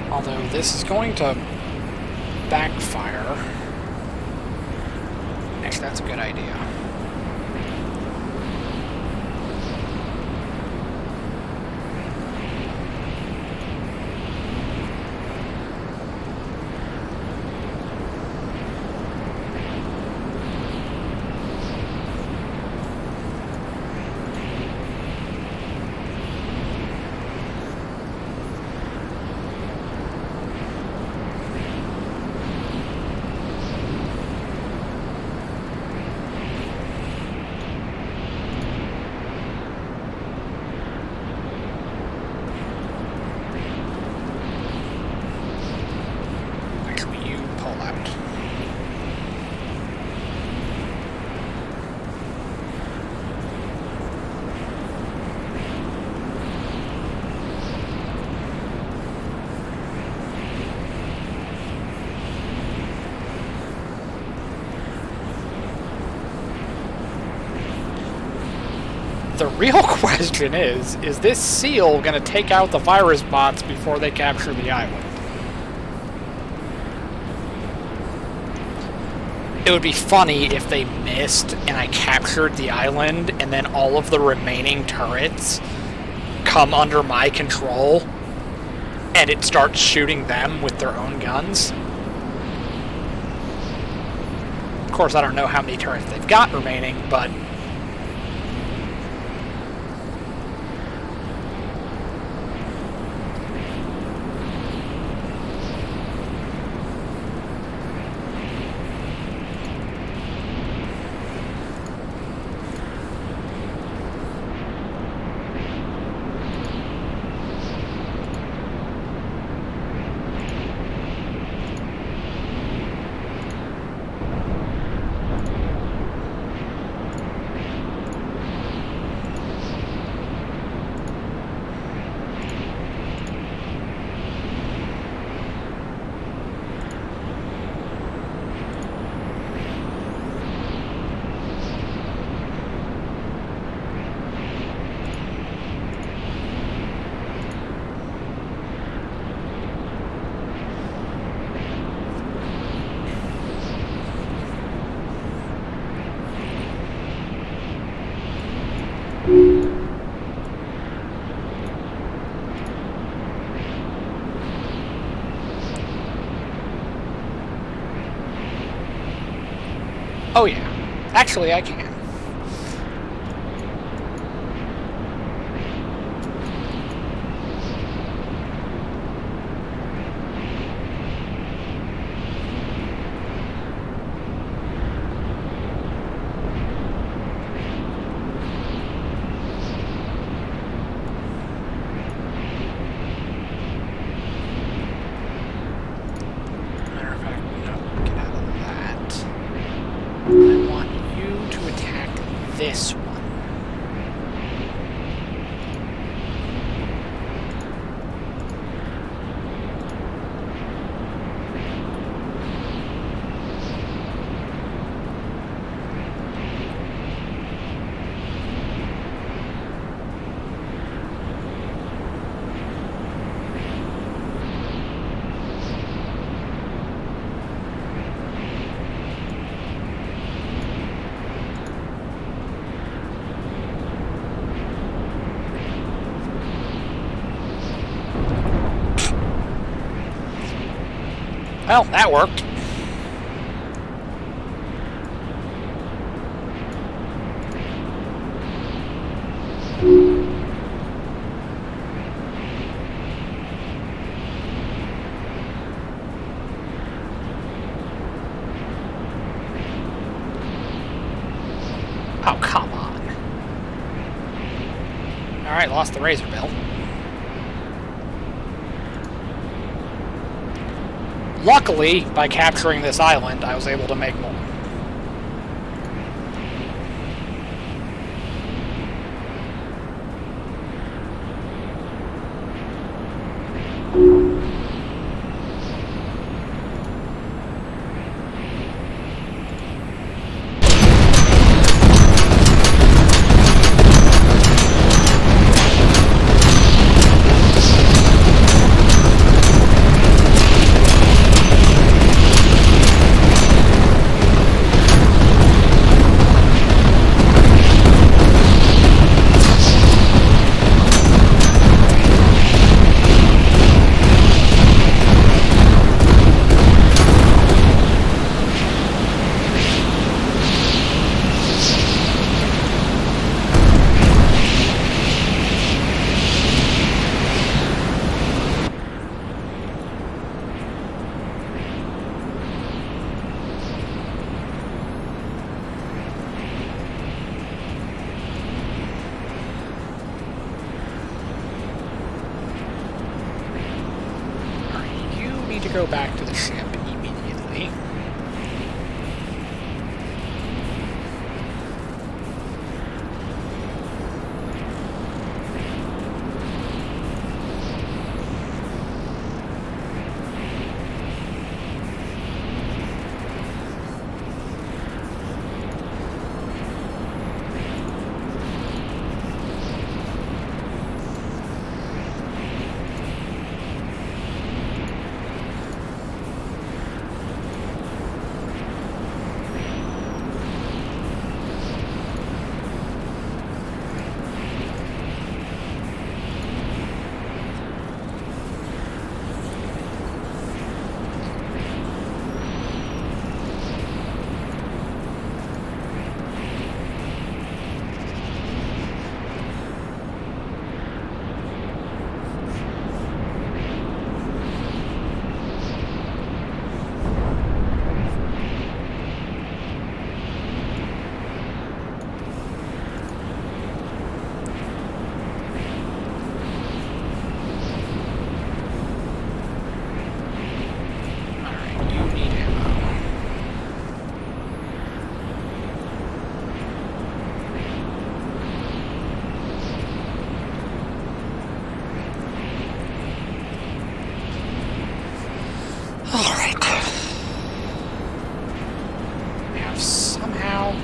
Although this is going to backfire. Actually, that's a good idea. The real question is this seal going to take out the virus bots before they capture the island? It would be funny if they missed and I captured the island and then all of the remaining turrets come under my control and it starts shooting them with their own guns. Of course, I don't know how many turrets they've got remaining, but... Oh yeah, actually I can. Well, that worked. Oh, come on. Alright, lost the Razor Bill. Luckily, by capturing this island, I was able to make more. Go back to the ship immediately.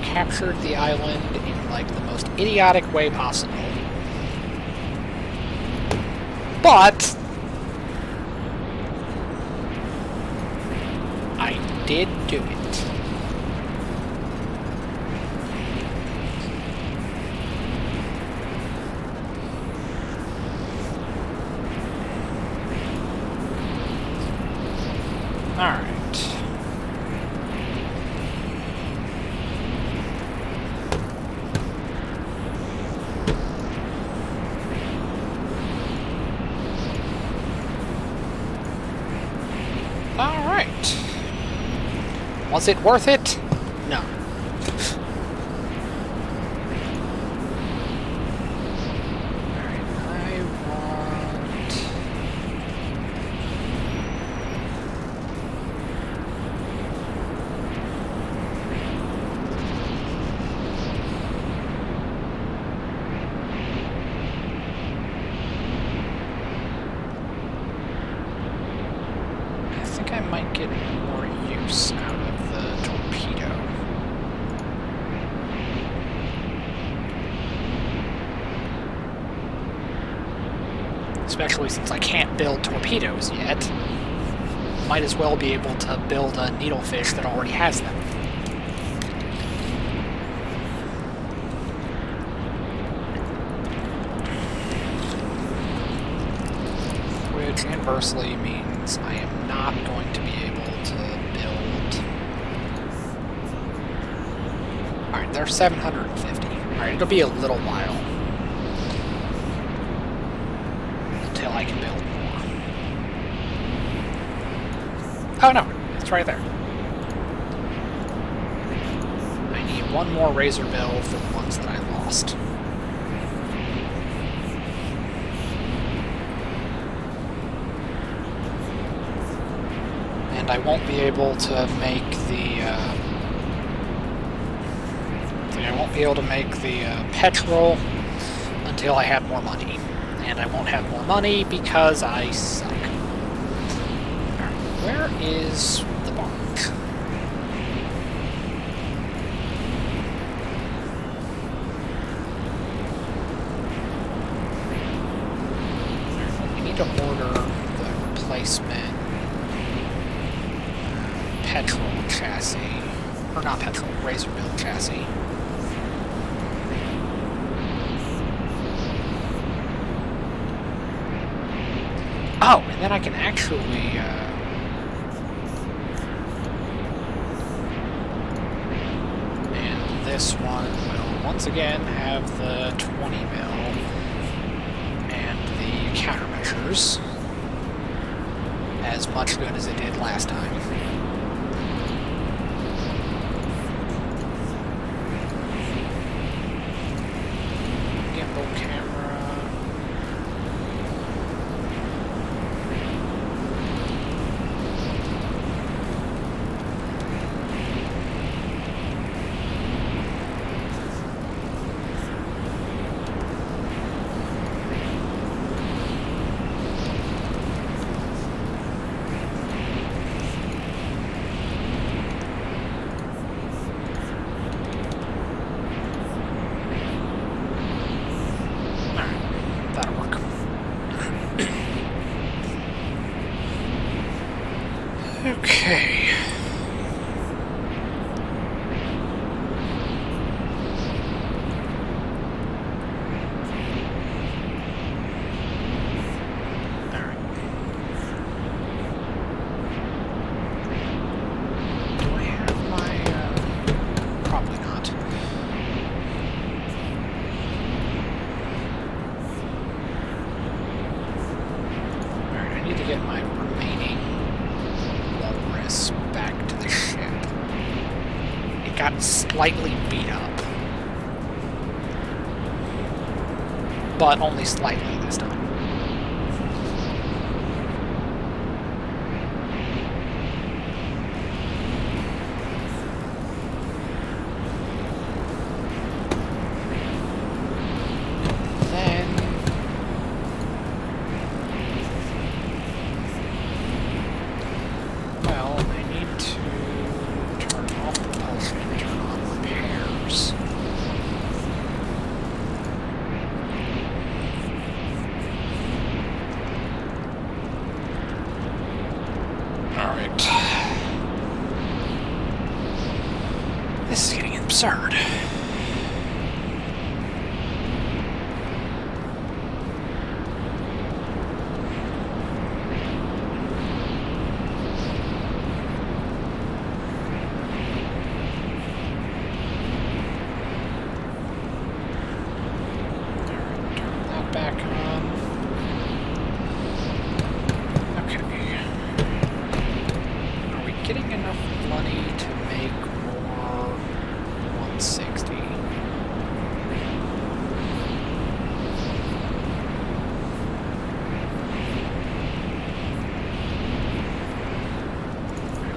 Captured the island in, like, the most idiotic way possible. But I did do it. Alright. Alright. Was it worth it? No. Alright, I want... I think I might get more use out of the torpedo. Especially since I can't build torpedoes yet. Might as well be able to build a needlefish that already has them. Which inversely means I am not going to be able They're 750. Alright, it'll be a little while until I can build more. Oh no, it's right there. I need one more razor bill for the ones that I lost. And I won't be able to make the petrol until I have more money. And I won't have more money because I suck. Alright, where is the barge? We need to order the replacement petrol chassis. Or not petrol, razor bill chassis. Oh, and then I can actually, and this one will once again have the 20 mil and the countermeasures. As much good as it did last time. Gimbal camera. Okay. Alright. Do I have my, probably not. Alright, I need to get my remaining back to the ship. It got slightly beat up. But only slightly this time. This is getting absurd. Turn that back on. Okay. Are we getting enough money to make more 160?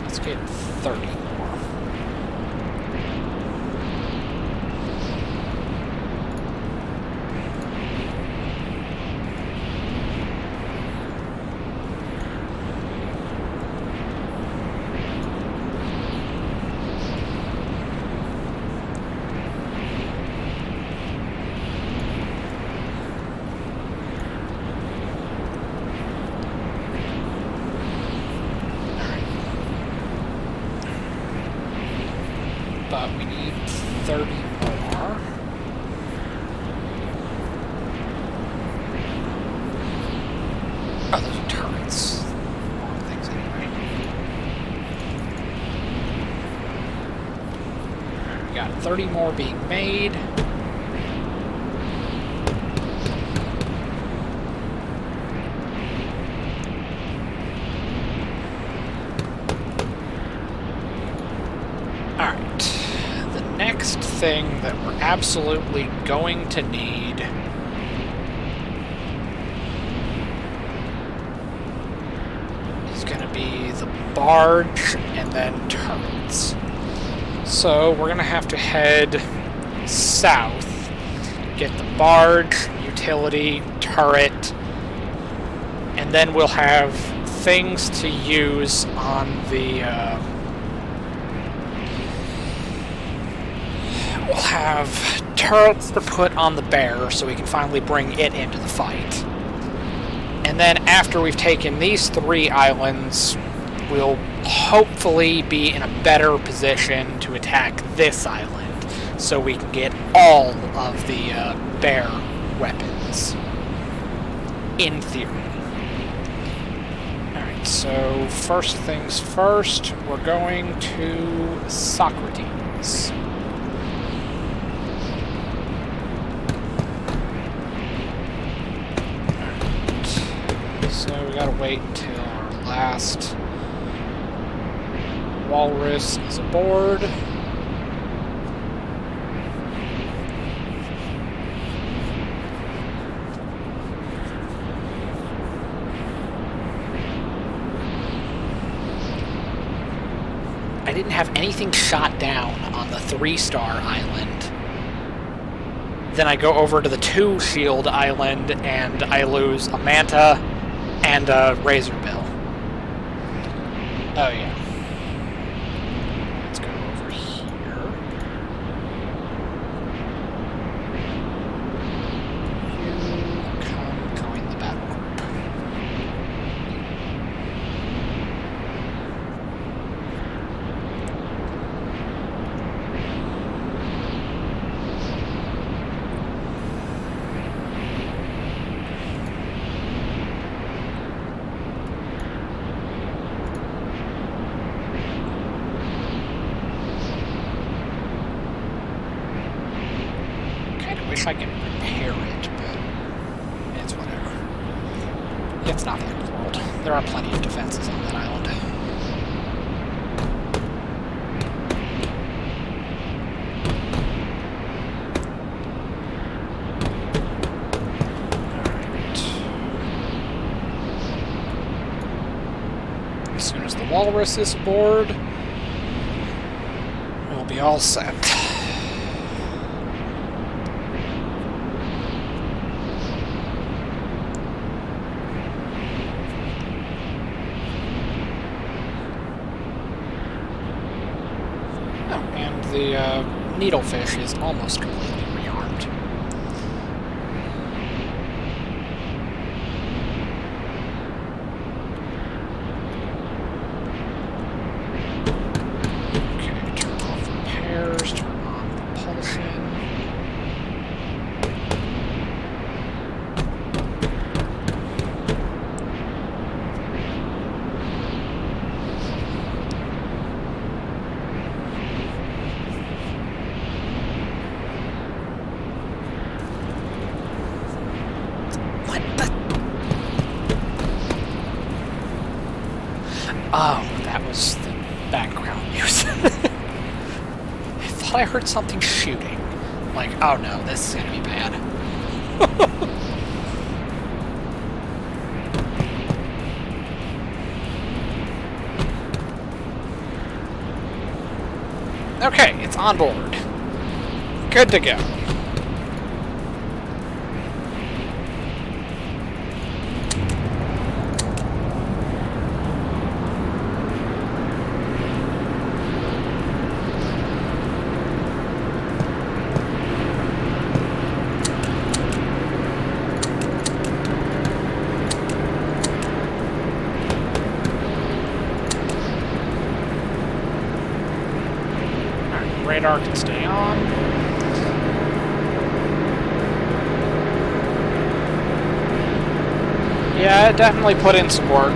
Let's get 30 more. But we need 30 more. Oh, those are turrets. Wrong things anyway. We got 30 more being made. Alright, the next thing that we're absolutely going to need is going to be the barge and then turrets. So we're going to have to head south, get the barge, utility, turret, and then we'll have things to use on the we'll have turrets to put on the bear so we can finally bring it into the fight. And then after we've taken these 3 islands, we'll hopefully be in a better position to attack this island so we can get all of the bear weapons. In theory. Alright, so first things first, we're going to Socrates. So we gotta wait until our last walrus is aboard. I didn't have anything shot down on the 3-star island. Then I go over to the 2-shield island and I lose a Manta and a Razorbill. Oh yeah. Let's go over here. You come join the battle group. I can repair it, but it's whatever. It's not the end of the world. There are plenty of defenses on that island. Alright. As soon as the walrus is aboard, we'll be all set. The needlefish is almost completely rearmed. Okay, turn off repairs, turn on propulsion. Oh, that was the background music. I thought I heard something shooting. Like, oh no, this is gonna be bad. Okay, it's on board. Good to go. Radar can stay on. Yeah, it definitely put in some work.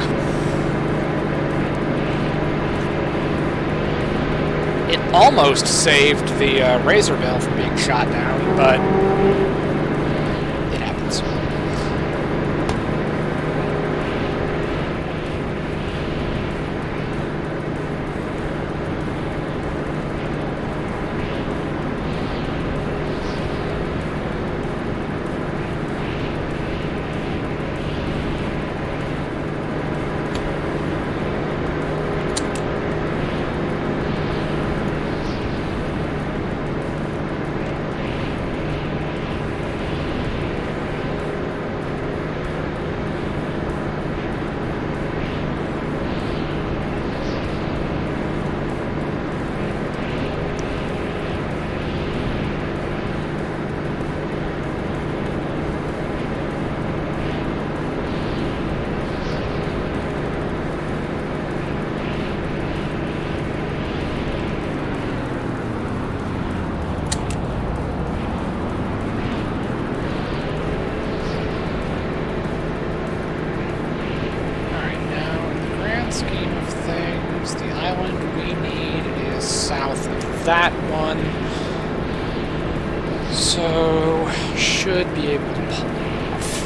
It almost saved the Razorbill from being shot down, but it happens. That one, so should be able to pull it off.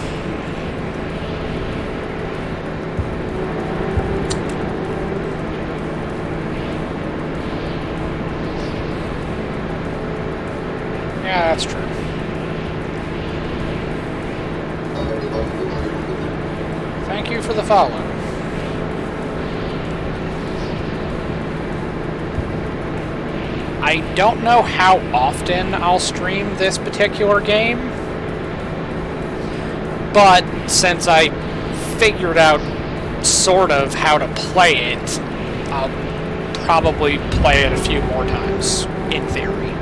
Yeah, that's true. Thank you for the follow. I don't know how often I'll stream this particular game, but since I figured out sort of how to play it, I'll probably play it a few more times, in theory.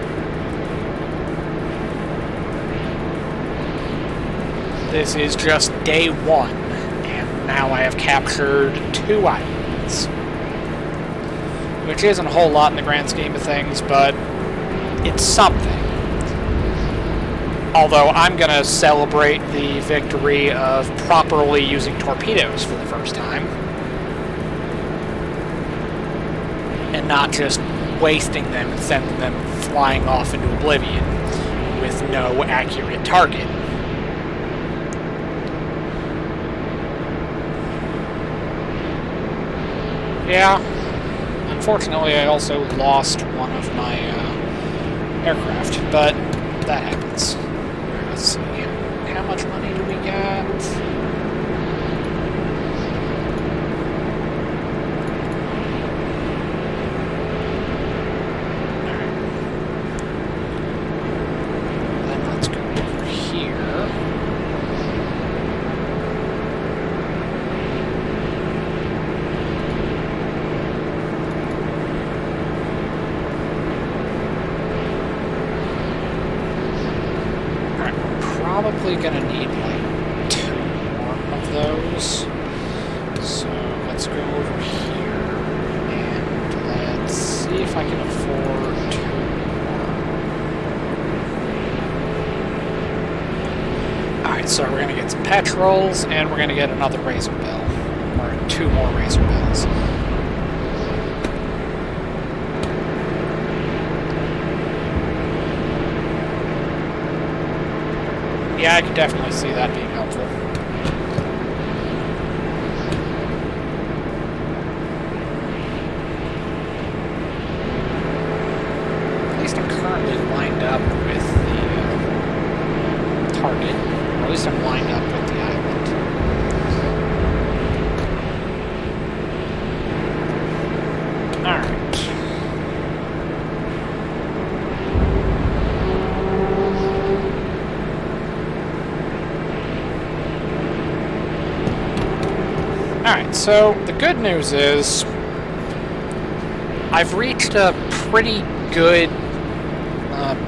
This is just day one, and now I have captured 2 islands. Which isn't a whole lot in the grand scheme of things, but it's something. Although I'm going to celebrate the victory of properly using torpedoes for the first time. And not just wasting them and sending them flying off into oblivion with no accurate target. Yeah. Unfortunately, I also lost one of my aircraft, but that happens. Let's see. How much money do we get? Alright. Then let's go over here. Probably gonna need like 2 more of those. So let's go over here and let's see if I can afford 2 more. Alright, so we're gonna get some petrols and we're gonna get another Razorbill. Or 2 more Razorbills. Yeah, I could definitely see that being helpful. At least I'm currently lined up with the target. Or at least I'm lined up with the island. Alright. Alright, so the good news is I've reached a pretty good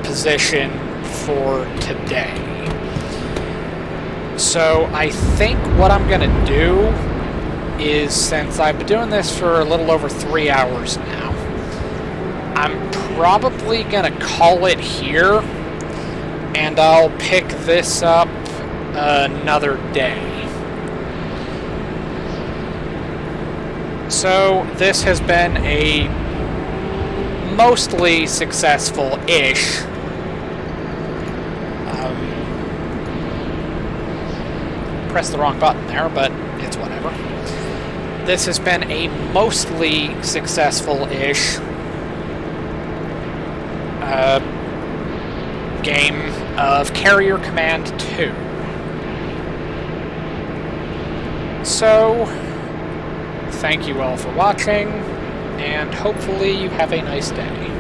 position for today. So I think what I'm going to do is, since I've been doing this for a little over 3 hours now, I'm probably going to call it here, and I'll pick this up another day. So this has been a mostly successful-ish. Pressed the wrong button there, but it's whatever. This has been a mostly successful-ish game of Carrier Command 2. So, thank you all for watching, and hopefully you have a nice day.